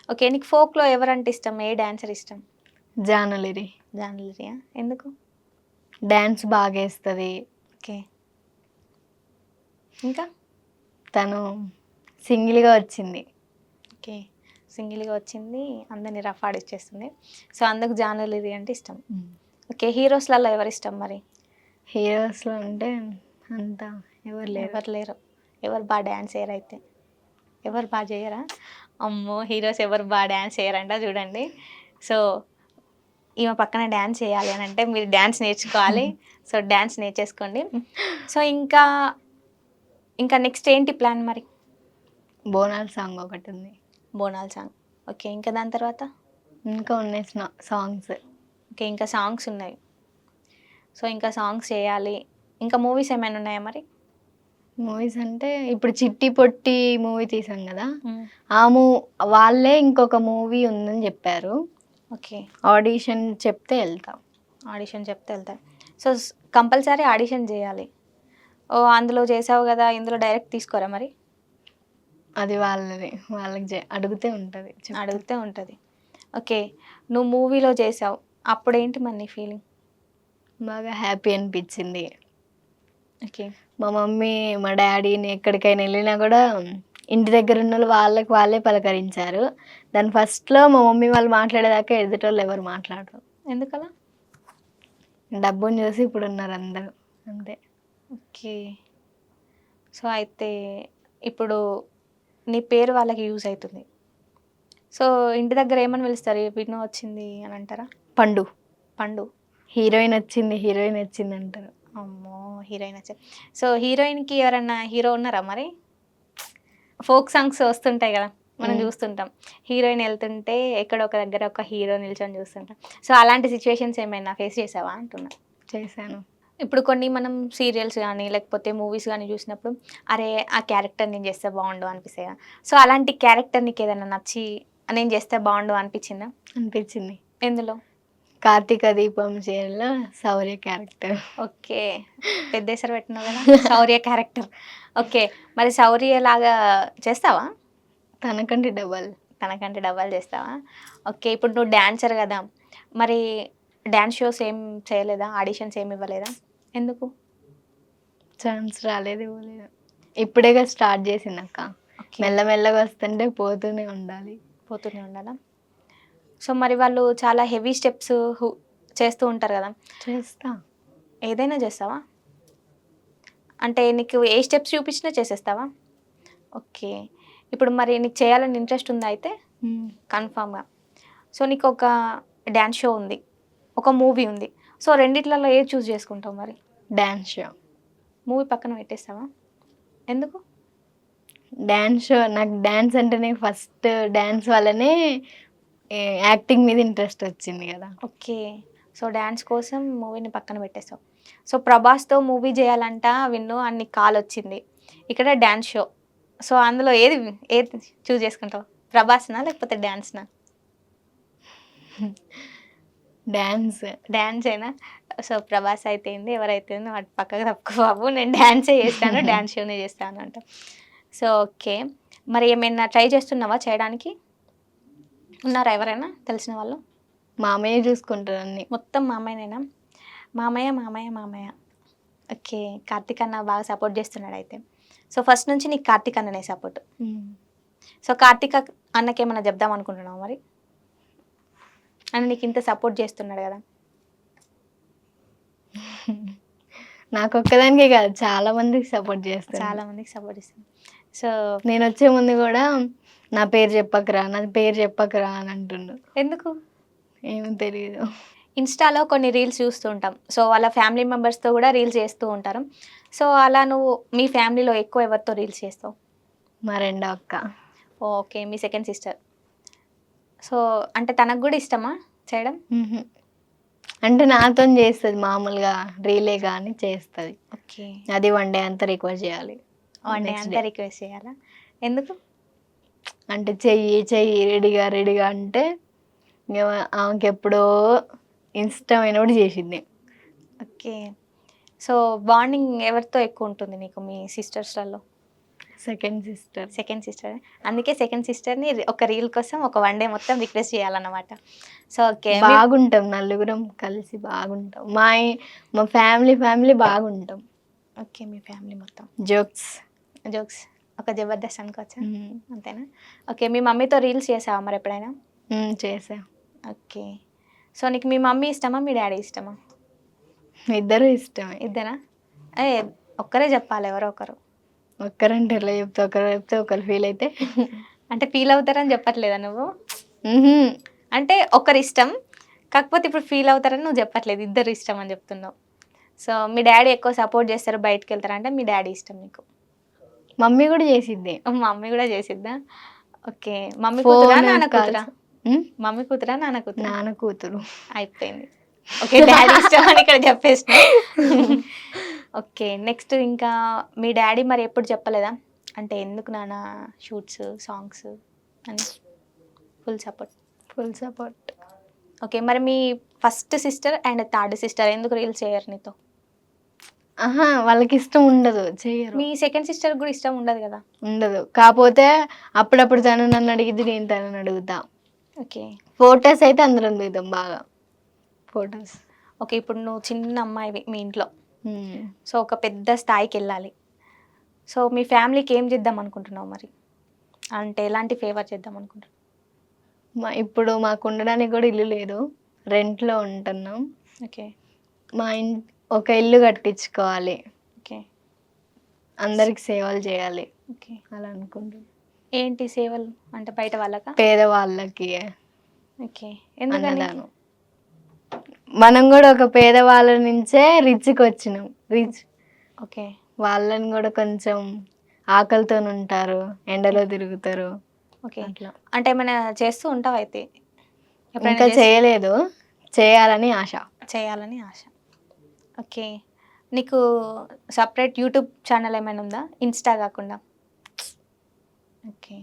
Speaker 1: ఓకే. నీకు ఫోక్‌లో ఎవరంటే ఇష్టం? ఏ డాన్సర్ ఇష్టం?
Speaker 2: జానలిరి.
Speaker 1: జాన్‌లిరియా? ఎందుకు?
Speaker 2: డ్యాన్స్ బాగా వేస్తుంది.
Speaker 1: ఓకే. ఇంకా?
Speaker 2: తను సింగిల్గా వచ్చింది.
Speaker 1: ఓకే. సింగిల్గా వచ్చింది అందరినీ రఫ్ ఆడిచ్చేస్తుంది. సో అందుకు జానులరి అంటే ఇష్టం. ఓకే, హీరోస్లలో ఎవరు ఇష్టం మరి?
Speaker 2: హీరోస్లో అంటే అంత ఎవరు లేరు.
Speaker 1: ఎవరు లేరు. ఎవరు బాగా డ్యాన్స్ చేయరు అయితే? ఎవరు బాగా చేయరా? అమ్మో, హీరోస్ ఎవరు బాగా డ్యాన్స్ చేయరంట చూడండి. సో ఈమె పక్కన డ్యాన్స్ చేయాలి అని అంటే మీరు డ్యాన్స్ నేర్చుకోవాలి. So dance నేర్చేసుకోండి. సో ఇంకా ఇంకా నెక్స్ట్ ఏంటి ప్లాన్ మరి?
Speaker 2: బోనాల్ సాంగ్ ఒకటి ఉంది.
Speaker 1: బోనాల్ సాంగ్. ఓకే, ఇంకా దాని తర్వాత?
Speaker 2: ఇంకా ఉన్నాయి సాంగ్స్.
Speaker 1: ఓకే, ఇంకా సాంగ్స్ ఉన్నాయి. సో ఇంకా సాంగ్స్ చేయాలి. ఇంకా మూవీస్ ఏమైనా ఉన్నాయా మరి?
Speaker 2: మూవీస్ అంటే ఇప్పుడు చిట్టి పొట్టి మూవీ తీసాం కదా, ఆ వాళ్ళే ఇంకొక మూవీ ఉందని చెప్పారు.
Speaker 1: ఓకే,
Speaker 2: ఆడిషన్ చెప్తే వెళ్తాం.
Speaker 1: ఆడిషన్ చెప్తే వెళ్తారు. సో కంపల్సరీ ఆడిషన్ చేయాలి. ఓ అందులో చేసావు కదా, ఇందులో డైరెక్ట్ తీసుకోరా మరి?
Speaker 2: అది వాళ్ళకి అడిగితే ఉంటుంది.
Speaker 1: అడిగితే ఉంటుంది. ఓకే, నువ్వు మూవీలో చేసావు, అప్పుడేంటి మరి నీ ఫీలింగ్?
Speaker 2: బాగా హ్యాపీ అనిపించింది.
Speaker 1: ఓకే,
Speaker 2: మా మమ్మీ మా డాడీని ఎక్కడికైనా వెళ్ళినా కూడా ఇంటి దగ్గర ఉన్న వాళ్ళే పలకరించారు. దాని ఫస్ట్లో మా మమ్మీ వాళ్ళు మాట్లాడేదాకా ఎదుటోళ్ళు ఎవరు మాట్లాడరు.
Speaker 1: ఎందుకలా?
Speaker 2: డబ్బుని చూసి ఇప్పుడు ఉన్నారు అందరూ, అంతే.
Speaker 1: ఓకే, సో అయితే ఇప్పుడు నీ పేరు వాళ్ళకి యూజ్ అవుతుంది. సో ఇంటి దగ్గర ఏమని పిలుస్తారు? విను వచ్చింది అని అంటారా?
Speaker 2: పండు
Speaker 1: పండు.
Speaker 2: హీరోయిన్ వచ్చింది అంటారు.
Speaker 1: అమ్మో, హీరోయిన్ వచ్చింది. సో హీరోయిన్కి ఎవరన్నా హీరో ఉన్నారా మరి? ఫోక్ సాంగ్స్ వస్తుంటాయి కదా, మనం చూస్తుంటాం. హీరోయిన్ వెళ్తుంటే ఎక్కడో ఒక దగ్గర ఒక హీరో నిల్చొని చూస్తుంటాం. సో అలాంటి సిచ్యువేషన్స్ ఏమైనా ఫేస్ చేసావా అంటున్నా?
Speaker 2: చేశాను.
Speaker 1: ఇప్పుడు కొన్ని మనం సీరియల్స్ కానీ లేకపోతే మూవీస్ కానీ చూసినప్పుడు అరే ఆ క్యారెక్టర్ నేను చేస్తే బాగుండు అనిపిస్తాయి కదా. సో అలాంటి క్యారెక్టర్ నీకు ఏదైనా నచ్చి నేను చేస్తే బాగుండు అనిపించిందా?
Speaker 2: అనిపించింది.
Speaker 1: ఎందులో?
Speaker 2: కార్తీక దీపం సీరియల్లో శౌర్య క్యారెక్టర్.
Speaker 1: ఓకే, పెద్దేసరి పెట్టినావు కదా, శౌర్య క్యారెక్టర్. ఓకే, మరి శౌర్య లాగా చేస్తావా?
Speaker 2: తనకంటే డబల్
Speaker 1: చేస్తావా? ఓకే, ఇప్పుడు నువ్వు డాన్సర్ కదా, మరి డ్యాన్స్ షోస్ ఏం చేయలేదా? ఆడిషన్స్ ఏమి ఇవ్వలేదా? ఎందుకు?
Speaker 2: ఛాన్స్ రాలేదు, ఇవ్వలేదు. ఇప్పుడేగా స్టార్ట్ చేసింది అక్క. మెల్లమెల్లగా వస్తుంటే పోతూనే ఉండాలా?
Speaker 1: సో మరి వాళ్ళు చాలా హెవీ స్టెప్స్ చేస్తూ ఉంటారు కదా.
Speaker 2: చేస్తా.
Speaker 1: ఏదైనా చేస్తావా? అంటే నీకు ఏ స్టెప్స్ చూపించినా చేసేస్తావా? ఓకే, ఇప్పుడు మరి నీకు చేయాలని ఇంట్రెస్ట్ ఉందా అయితే? కన్ఫామ్గా. సో నీకు ఒక డ్యాన్స్ షో ఉంది, ఒక మూవీ ఉంది. సో రెండిట్లలో ఏది చూస్ చేసుకుంటావు మరి?
Speaker 2: Dance show.
Speaker 1: మూవీ పక్కన పెట్టేస్తావా? ఎందుకు?
Speaker 2: Dance show. నాకు డ్యాన్స్ అంటేనే ఫస్ట్ డ్యాన్స్ వల్లనే యాక్టింగ్ మీద ఇంట్రెస్ట్ వచ్చింది కదా.
Speaker 1: ఓకే, సో డ్యాన్స్ కోసం మూవీని పక్కన పెట్టేస్తావు. సో ప్రభాస్తో మూవీ చేయాలంట విన్ను అన్ని కాల్ వచ్చింది, ఇక్కడ డ్యాన్స్ షో. సో అందులో ఏది చూస్ చేసుకుంటావు? ప్రభాస్నా లేకపోతే డ్యాన్స్నా? డ్యాన్స్ అయినా. సో ప్రభాస్ అయితే ఏంది, ఎవరైతే వాటి పక్కకు తప్పుకో బాబు, నేను డ్యాన్సే చేస్తాను, డ్యాన్స్ షోనే చేస్తాను అంట. సో ఓకే, మరి ఏమైనా ట్రై చేస్తున్నావా చేయడానికి? ఉన్నారా ఎవరైనా తెలిసిన వాళ్ళు?
Speaker 2: మామయ్య చూసుకుంటారు అన్ని.
Speaker 1: మొత్తం మామయ్యనేనా? మామయ్య. ఓకే, కార్తీక్ అన్న బాగా సపోర్ట్ చేస్తున్నాడు అయితే. సో ఫస్ట్ నుంచి నీకు కార్తీక్ అన్ననే సపోర్ట్. సో కార్తీక్ అన్నకి ఏమైనా చెప్దాం అనుకుంటున్నావు మరి? అని నీకు ఇంత సపోర్ట్ చేస్తున్నాడు కదా.
Speaker 2: నాకు ఒక్కదానికే కాదు, చాలా మందికి సపోర్ట్ చేస్తాను.
Speaker 1: సో
Speaker 2: నేను వచ్చే ముందు కూడా నా పేరు చెప్పకరా అని అంటుండు.
Speaker 1: ఎందుకు?
Speaker 2: ఏమో తెలియదు.
Speaker 1: ఇన్స్టాలో కొన్ని రీల్స్ చూస్తూ ఉంటాం. సో వాళ్ళ ఫ్యామిలీ మెంబర్స్తో కూడా రీల్స్ చేస్తూ ఉంటారు. సో అలా నువ్వు మీ ఫ్యామిలీలో ఎక్కువ ఎవరితో రీల్స్ చేస్తావు?
Speaker 2: మా రెండో అక్క.
Speaker 1: ఓకే, మీ సెకండ్ సిస్టర్. సో అంటే తనకు కూడా ఇష్టమా చేయడం?
Speaker 2: అంటే నాతో చేస్తుంది మామూలుగా, రీలే కానీ చేస్తుంది.
Speaker 1: ఓకే,
Speaker 2: అది వన్ డే అంతా రిక్వెస్ట్ చేయాలి.
Speaker 1: చేయాలా? ఎందుకు?
Speaker 2: అంటే చెయ్యి రెడీగా అంటే ఆమెకి ఎప్పుడో ఇష్టమైనప్పుడు చేసింది.
Speaker 1: ఓకే, సో బాండింగ్ ఎవరితో ఎక్కువ ఉంటుంది నీకు మీ సిస్టర్స్లలో?
Speaker 2: Second sister.
Speaker 1: అందుకే సెకండ్ సిస్టర్ని ఒక రీల్ కోసం ఒక వన్ డే మొత్తం రిక్వెస్ట్ చేయాలన్నమాట. సో ఓకే,
Speaker 2: బాగుంటాం, నలుగురం కలిసి బాగుంటాం. మా ఫ్యామిలీ బాగుంటాం.
Speaker 1: ఓకే, మీ ఫ్యామిలీ మొత్తం
Speaker 2: జోక్స్.
Speaker 1: ఒక జబర్దస్త్ అనుకోవచ్చా? అంతేనా? ఓకే. మీ మమ్మీతో రీల్స్ చేసావా మరి ఎప్పుడైనా?
Speaker 2: చేసా.
Speaker 1: ఓకే. సో, నీకు మీ మమ్మీ ఇష్టమా? మీ డ్యాడీ ఇష్టమా?
Speaker 2: ఇద్దరు ఇష్టమే.
Speaker 1: ఇద్దరా? ఏ ఒక్కరే చెప్పాలి ఎవరో ఒకరు.
Speaker 2: ఒక్కరంటే ఎట్లా చెప్తా, ఒకరు చెప్తే ఒకరు ఫీల్ అయితే.
Speaker 1: అంటే ఫీల్ అవుతారని చెప్పట్లేదా నువ్వు?
Speaker 2: మ్హూ.
Speaker 1: అంటే ఒకరి ఇష్టం. కాకపోతే ఇప్పుడు ఫీల్ అవుతారని నువ్వు చెప్పట్లేదు. ఇద్దరు ఇష్టం అని చెప్తున్నావు. సో, మీ డ్యాడీ ఎక్కువ సపోర్ట్ చేస్తారు బయటికెళ్తారా అంటే మీ డ్యాడీ ఇష్టం నీకు.
Speaker 2: మమ్మీ కూడా చేసిద్ది.
Speaker 1: మా మమ్మీ కూడా చేసిద్దా? ఓకే. మమ్మీ కూతురా?
Speaker 2: ఫోన్
Speaker 1: నాన్న కూతురా?
Speaker 2: కాల్స్. ఉమ్,
Speaker 1: మమ్మీ కూతురా? నాన్న కూతురా?
Speaker 2: నాన్న కూతురు.
Speaker 1: అయిపోయింది. ఓకే. డ్యాడీ ఇష్టం అని ఇక్కడ చెప్పేసినావు. ఓకే. నెక్స్ట్ ఇంకా మీ డ్యాడీ మరి ఎప్పుడు చెప్పలేదా? అంటే ఎందుకు నాన్న షూట్స్, సాంగ్స్ అని full support.
Speaker 2: Full support.
Speaker 1: Okay. మరి మీ first sister and third sister ఎందుకు రీల్స్ చేయరు నీతో?
Speaker 2: ఆహా, వాళ్ళకి ఇష్టం ఉండదు, చెయ్యరు.
Speaker 1: మీ సెకండ్ సిస్టర్ కూడా ఇష్టం ఉండదు కదా?
Speaker 2: ఉండదు. కాకపోతే అప్పుడప్పుడు తను నన్ను అడిగిద్ది, నేను తనని అడుగుతా.
Speaker 1: ఓకే.
Speaker 2: ఫొటోస్ అయితే అందరం దిగుతాం బాగా. ఫొటోస్.
Speaker 1: ఓకే. ఇప్పుడు నువ్వు చిన్న అమ్మాయివి మీ ఇంట్లో. సో, ఒక పెద్ద స్థాయికి వెళ్ళాలి. సో, మీ ఫ్యామిలీకి ఏం చేద్దాం అనుకుంటున్నావు మరి? అంటే ఎలాంటి ఫేవర్ చేద్దాం అనుకుంటున్నావు?
Speaker 2: ఇప్పుడు మాకు ఉండడానికి కూడా ఇల్లు లేదు, రెంట్లో ఉంటున్నాం.
Speaker 1: ఓకే.
Speaker 2: మా ఒక ఇల్లు కట్టించుకోవాలి,
Speaker 1: ఓకే.
Speaker 2: అందరికి సేవలు చేయాలి
Speaker 1: ఓకే.
Speaker 2: అలా అనుకుంటున్నాం.
Speaker 1: ఏంటి సేవలు? అంటే బయట వాళ్ళకా?
Speaker 2: పేదవాళ్ళకి
Speaker 1: ఓకే. ఎందుకని?
Speaker 2: అన్నదానం. మనం కూడా ఒక పేదవాళ్ళ నుంచే రిచ్కి వచ్చినాం. Rich
Speaker 1: okay.
Speaker 2: వాళ్ళని కూడా కొంచెం ఆకలితో ఉంటారు, ఎండలో తిరుగుతారు.
Speaker 1: ఓకే.
Speaker 2: అట్లా
Speaker 1: అంటే ఏమైనా చేస్తూ ఉంటావు అయితే?
Speaker 2: ఇంకా చేయలేదు, చేయాలని ఆశ.
Speaker 1: చేయాలని ఆశ. ఓకే. నీకు సపరేట్ యూట్యూబ్ ఛానల్ ఏమైనా ఉందా ఇన్స్టా కాకుండా? ఓకే.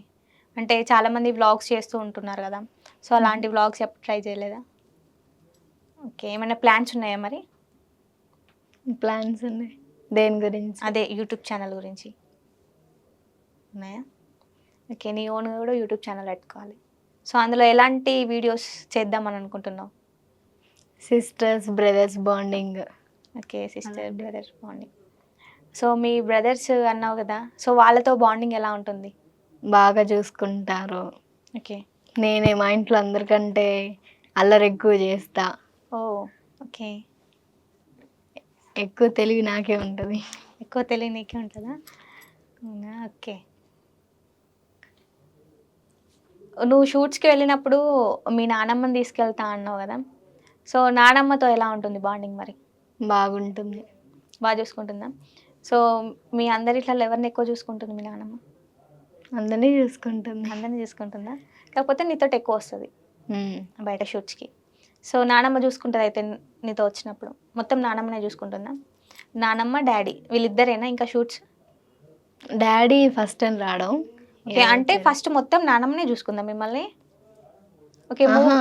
Speaker 1: అంటే చాలామంది వ్లాగ్స్ చేస్తూ ఉంటున్నారు కదా, సో అలాంటి వ్లాగ్స్ ఎప్పుడు ట్రై చేయలేదా? ఓకే. ఏమైనా ప్లాన్స్ ఉన్నాయా మరి?
Speaker 2: ప్లాన్స్ ఉన్నాయి. దేని గురించి?
Speaker 1: అదే యూట్యూబ్ ఛానల్ గురించి ఉన్నాయా? ఓకే. నీ ఓన్గా కూడా యూట్యూబ్ ఛానల్ పెట్టుకోవాలి. సో అందులో ఎలాంటి వీడియోస్ చేద్దామని అనుకుంటున్నావు?
Speaker 2: Sisters brothers bonding.
Speaker 1: Okay. Sister brothers bonding. So మీ బ్రదర్స్ అన్నావు కదా, సో వాళ్ళతో బాండింగ్ ఎలా ఉంటుంది?
Speaker 2: బాగా చూసుకుంటారు.
Speaker 1: ఓకే.
Speaker 2: నేనే మా ఇంట్లో అందరికంటే అల్లరి ఎక్కువ చేస్తా.
Speaker 1: ఓ. ఓకే.
Speaker 2: ఎక్కువ తెలివి నాకే ఉంటుంది.
Speaker 1: ఎక్కువ తెలివి నీకే ఉంటుందా? అవునా? ఓకే. నువ్వు షూట్స్కి వెళ్ళినప్పుడు మీ నానమ్మని తీసుకెళ్తా అన్నావు కదా, సో నానమ్మతో ఎలా ఉంటుంది బాండింగ్ మరి?
Speaker 2: బాగుంటుంది.
Speaker 1: బాగా చూసుకుంటుందా? సో మీ అందరిట్లలో ఎవరిని ఎక్కువ చూసుకుంటుంది మీ నానమ్మ?
Speaker 2: అందరినీ చూసుకుంటుంది.
Speaker 1: అందరిని చూసుకుంటుందా? కాకపోతే నీతోటి ఎక్కువ వస్తుంది
Speaker 2: ఉమ్.
Speaker 1: బయట షూట్స్కి. సో నానమ్మ చూసుకుంటుంది అయితే నీతో వచ్చినప్పుడు మొత్తం నానమ్మనే చూసుకుంటుందా? నానమ్మ డాడీ వీళ్ళిద్దరేనా ఇంకా షూట్స్?
Speaker 2: డాడీ ఫస్ట్ టైం రావడం.
Speaker 1: ఓకే. అంటే ఫస్ట్ మొత్తం నానమ్మనే చూసుకుందా మిమ్మల్ని? ఓకే.
Speaker 2: ఆహా,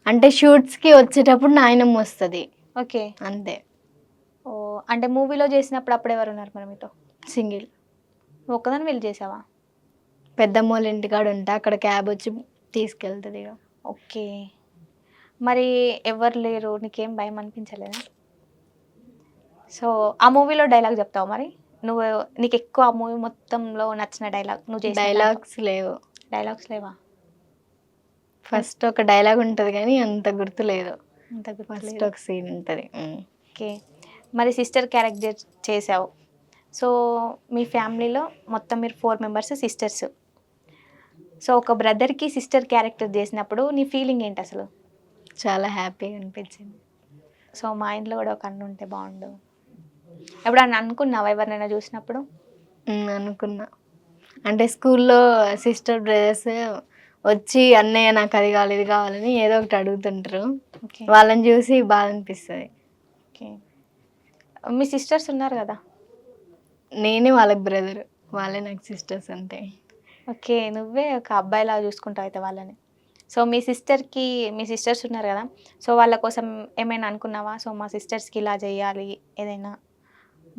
Speaker 2: అంటే షూట్స్కి వచ్చేటప్పుడు నాయనమ్మ వస్తుంది
Speaker 1: ఓకే.
Speaker 2: అంతే.
Speaker 1: ఓ. అంటే మూవీలో చేసినప్పుడు అప్పుడు ఎవరు ఉన్నారు మరి మీతో?
Speaker 2: సింగిల్.
Speaker 1: నువ్వు ఒక్కదాన్ని వెళ్ళి చేసావా?
Speaker 2: పెద్దమ్మ వాళ్ళ ఇంటికాడ ఉంటా, అక్కడ క్యాబ్ వచ్చి తీసుకెళ్తుంది ఇక.
Speaker 1: ఓకే. మరి ఎవరు లేరు, నీకేం భయం అనిపించలేదా? సో ఆ మూవీలో డైలాగ్ చెప్తావు మరి? నువ్వు నీకు ఎక్కువ ఆ మూవీ మొత్తంలో నచ్చిన డైలాగ్ నువ్వు చేసిన
Speaker 2: డైలాగ్స్ లేవు.
Speaker 1: డైలాగ్స్ లేవా?
Speaker 2: ఫస్ట్ ఒక డైలాగ్ ఉంటుంది కానీ అంత గుర్తు లేదు.
Speaker 1: అంత
Speaker 2: ఫస్ట్
Speaker 1: గుర్తులేదు.
Speaker 2: ఒక సీన్ ఉంటుంది.
Speaker 1: ఓకే. మరి సిస్టర్ క్యారెక్టర్ చేసావు. సో మీ ఫ్యామిలీలో మొత్తం మీరు 4 మెంబర్స్ సిస్టర్స్. సో ఒక బ్రదర్కి సిస్టర్ క్యారెక్టర్ చేసినప్పుడు నీ ఫీలింగ్ ఏంటి అసలు?
Speaker 2: చాలా హ్యాపీగా అనిపించింది.
Speaker 1: సో మా ఇంట్లో కూడా ఒక అన్న ఉంటే బాగుండు. ఎప్పుడన్నా అనుకున్నావా ఎవరినైనా చూసినప్పుడు?
Speaker 2: అనుకున్నా. అంటే స్కూల్లో సిస్టర్ బ్రదర్స్ వచ్చి అన్నయ్య నాకు అది కావాలి ఇది కావాలని ఏదో ఒకటి అడుగుతుంటారు.
Speaker 1: ఓకే.
Speaker 2: వాళ్ళని చూసి బాధ అనిపిస్తుంది.
Speaker 1: ఓకే. మీ సిస్టర్స్ ఉన్నారు కదా?
Speaker 2: నేనే వాళ్ళకి బ్రదర్, వాళ్ళే నాకు సిస్టర్స్ అంతే.
Speaker 1: ఓకే. నువ్వే ఒక అబ్బాయిలా చూసుకుంటావు అయితే వాళ్ళని. సో మీ సిస్టర్స్ ఉన్నారు కదా, సో వాళ్ళ కోసం ఏమైనా అనుకున్నావా? సో మా సిస్టర్స్కి ఇలా చేయాలి ఏదైనా,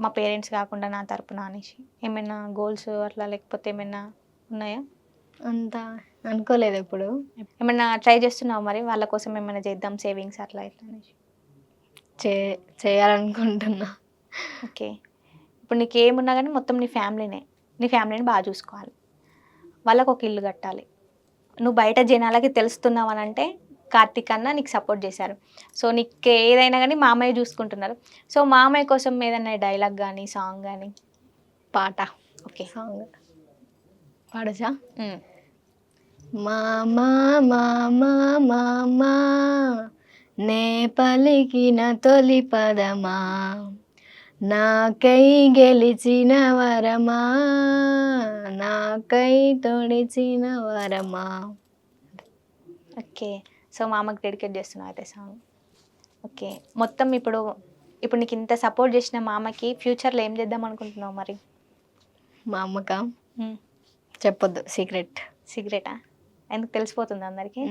Speaker 1: మా పేరెంట్స్ కాకుండా నా తరపున అనేసి ఏమైనా గోల్స్ అట్లా లేకపోతే ఏమైనా ఉన్నాయా?
Speaker 2: అంత అనుకోలేదు ఎప్పుడు.
Speaker 1: ఏమైనా ట్రై చేస్తున్నావు మరి వాళ్ళ కోసం ఏమైనా చేద్దాం సేవింగ్స్ అట్లా ఇట్లా అనేసి?
Speaker 2: చేయాలనుకుంటున్నా.
Speaker 1: ఓకే. ఇప్పుడు నీకు ఏమున్నా కానీ మొత్తం నీ ఫ్యామిలీనే. నీ ఫ్యామిలీని బాగా చూసుకోవాలి, వాళ్ళకు ఒక ఇల్లు కట్టాలి. నువ్వు బయట జనాలకి తెలుస్తున్నావు అని అంటే కార్తీక్ అన్న నీకు సపోర్ట్ చేశారు. సో నీకు ఏదైనా కానీ మామయ్య చూసుకుంటున్నారు. సో మామయ్య కోసం ఏదైనా డైలాగ్ కానీ సాంగ్ కానీ
Speaker 2: పాట
Speaker 1: ఓకే.
Speaker 2: సాంగ్ పాడచ్చా?
Speaker 1: ఉమ్.
Speaker 2: మామా మామా మామా నే పలికిన తొలి పదమా నాకై గెలిచిన వరమా నాకై తొడిచిన వరమా.
Speaker 1: ఓకే. సో మామకి డెడికేట్ చేస్తున్నావు అయితే సాంగ్. ఓకే. మొత్తం ఇప్పుడు ఇప్పుడు నీకు ఇంత సపోర్ట్ చేసిన మామకి ఫ్యూచర్లో ఏం చేద్దాం అనుకుంటున్నావు మరి?
Speaker 2: మా అమ్మక చెప్పొద్దు, సీక్రెట్.
Speaker 1: సిగరెటా? ఎందుకు తెలిసిపోతుంది అందరికీ?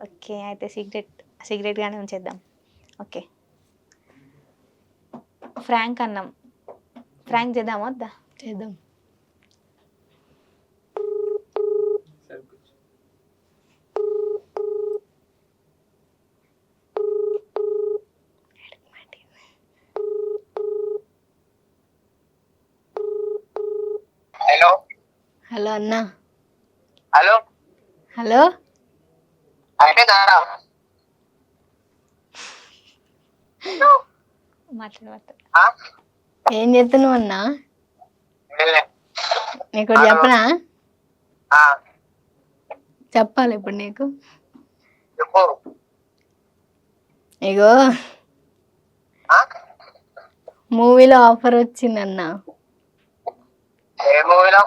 Speaker 1: ఓకే. అయితే సిగరెట్గానే ఉంచేద్దాం. ఓకే. ఫ్రాంక్ అన్నం, ఫ్రాంక్ చేద్దామా వద్దా?
Speaker 2: చేద్దాం.
Speaker 3: హలో
Speaker 2: హలో అన్నా.
Speaker 3: హలో
Speaker 2: హలో
Speaker 3: అయిపోయిందా?
Speaker 1: మాట్లాడవద్దు.
Speaker 2: ఏం చేస్తున్నావు అన్నా? నీకు ఒకటి చెప్పనా? చెప్పాలి ఇప్పుడు నీకు.
Speaker 3: చెప్పు.
Speaker 2: ఇగో మూవీలో ఆఫర్ వచ్చిందన్నా.
Speaker 3: ఏ మూవీలో?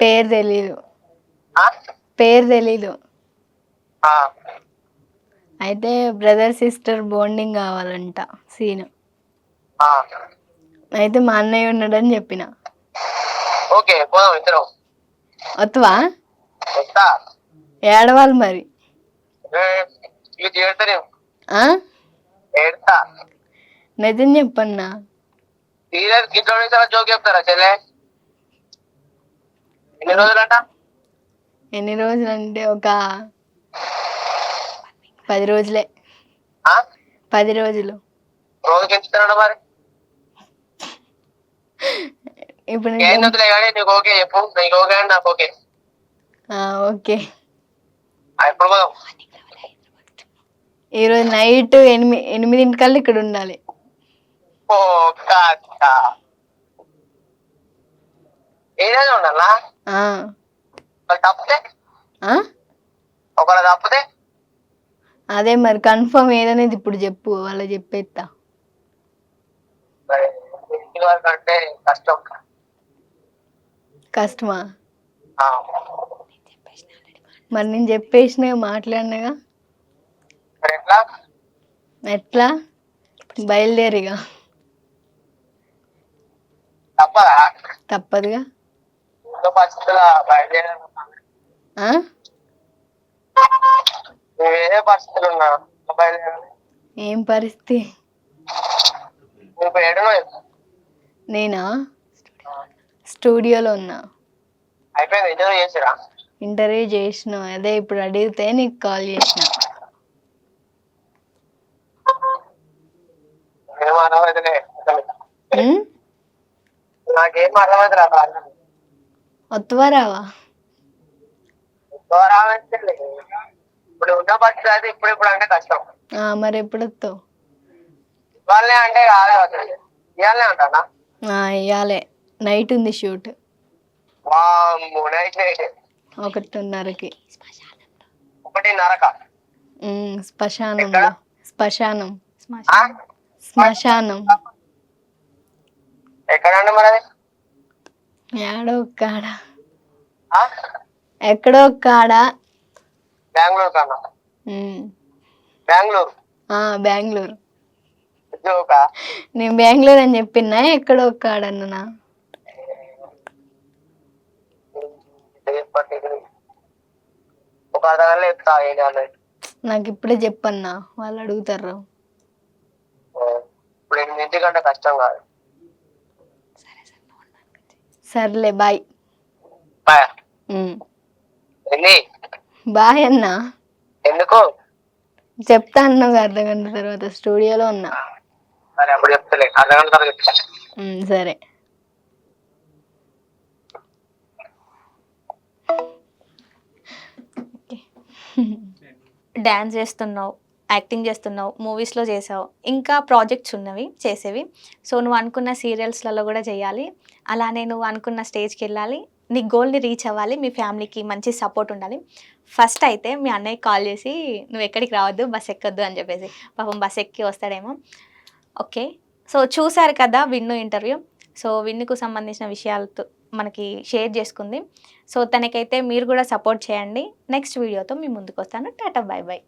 Speaker 2: పేరు తెలీదు. అయితే బ్రదర్ సిస్టర్ బాండింగ్ కావాలంట సీన్. అయితే మా అన్నయ్య ఉన్నాడని చెప్పిన.
Speaker 3: ఓకే పోదాం ఇద్దరం.
Speaker 2: వత్తువా?
Speaker 3: వస్తా.
Speaker 2: ఏడవాలి మరి. ఆ?
Speaker 3: ఏడుతా.
Speaker 2: నిజం చెప్పన్నా.
Speaker 3: సీరియస్ గిట్ల జోక్ చెప్తారా చెల్లె? ఎన్ని రోజులంట?
Speaker 2: ఎన్ని రోజులు అంటే ఒక 10 రోజులే. 10 రోజులు.
Speaker 3: రోజుకి ఎంచుతున్నాడు మరి?
Speaker 2: ఇప్పుడు
Speaker 3: ఏం వద్దులే కానీ నీకు ఓకే చెప్పు. నీకు ఓకే అంటే నాకు ఓకే.
Speaker 2: ఓకే.
Speaker 3: ఎప్పుడు పోదాం?
Speaker 2: ఈరోజు నైట్ 8 ఇక్కడ ఉండాలి.
Speaker 3: ఏదైనా ఉండాలా? తప్పితే ఒకవేళ తప్పితే
Speaker 2: అదే మరి కన్ఫర్మ్ ఏదనేది ఇప్పుడు చెప్పు, వాళ్ళ చెప్పేస్తా.
Speaker 3: అంటే కష్టం.
Speaker 2: కష్టమా? మరి నేను చెప్పేసిన మాట్లాడినగా. ఎట్లా బయలుదేరిగా? తప్పదుగా.
Speaker 3: వేరే పరిస్థితులు ఉన్నా
Speaker 2: ఏం పరిస్థితి? నేనా స్టూడియోలో ఉన్నా.
Speaker 3: అయిపోయింది. ఇంటర్వ్యూ చేసిరా?
Speaker 2: ఇంటర్వ్యూ చేసిన, అదే ఇప్పుడు అడిగితే నీకు కాల్ చేసిన.
Speaker 3: నాకేం అర్థమైంది రా.
Speaker 2: వత్తువా రావా?
Speaker 3: ఇప్పుడు ఉన్న పరిస్థితి అయితే ఇప్పుడు అంటే కష్టం.
Speaker 2: మరి ఎప్పుడు వస్తావు?
Speaker 3: ఇవాళనే అంటే కాదు, ఇవాళనే అంటానా?
Speaker 2: ఇవ్వాలే. నైట్ ఉంది షూట్.
Speaker 3: నైట్
Speaker 2: 1:30కి.
Speaker 3: 1:30కా?
Speaker 2: శ్మశానంలో. శ్మశానం.
Speaker 3: ఎక్కడండి మరి అది?
Speaker 2: ఎక్కడో ఒక్కడ.
Speaker 3: బెంగళూరు కన్నా? బెంగళూరు.
Speaker 2: బెంగళూరు. నేను బెంగళూరు అని చెప్పినా, ఎక్కడో ఒక్కడన్నా. నాకు ఇప్పుడే చెప్పన్నా, వాళ్ళు అడుగుతారు.
Speaker 3: ఇప్పుడు 8 కష్టం కాదు.
Speaker 2: సర్లే బాయ్. బాయ్ అన్నా.
Speaker 3: ఎందుకు
Speaker 2: చెప్తా అన్నావు, అర్ధగంట తర్వాత స్టూడియోలో ఉన్నా.
Speaker 3: అప్పుడు చెప్తలే, అర్ధగంట తర్వాత చెప్తా.
Speaker 2: సరే.
Speaker 1: డ్యాన్స్ చేస్తున్నావు, యాక్టింగ్ చేస్తున్నావు, మూవీస్లో చేసావు, ఇంకా ప్రాజెక్ట్స్ ఉన్నవి చేసేవి. సో నువ్వు అనుకున్న సీరియల్స్లలో కూడా చేయాలి, అలానే నువ్వు అనుకున్న స్టేజ్కి వెళ్ళాలి, నీ గోల్ని రీచ్ అవ్వాలి, మీ ఫ్యామిలీకి మంచి సపోర్ట్ ఉండాలి. ఫస్ట్ అయితే మీ అన్నయ్యకి కాల్ చేసి నువ్వు ఎక్కడికి రావద్దు, బస్ ఎక్కొద్దు అని చెప్పేసి, పాపం బస్ ఎక్కి వస్తాడేమో. ఓకే, సో చూసారు కదా విన్ను ఇంటర్వ్యూ. సో విన్నుకు సంబంధించిన విషయాలతో మనకి షేర్ చేసుకుంది. సో తనకైతే మీరు కూడా సపోర్ట్ చేయండి. నెక్స్ట్ వీడియోతో మీ ముందుకు వస్తాను. Tata, by by.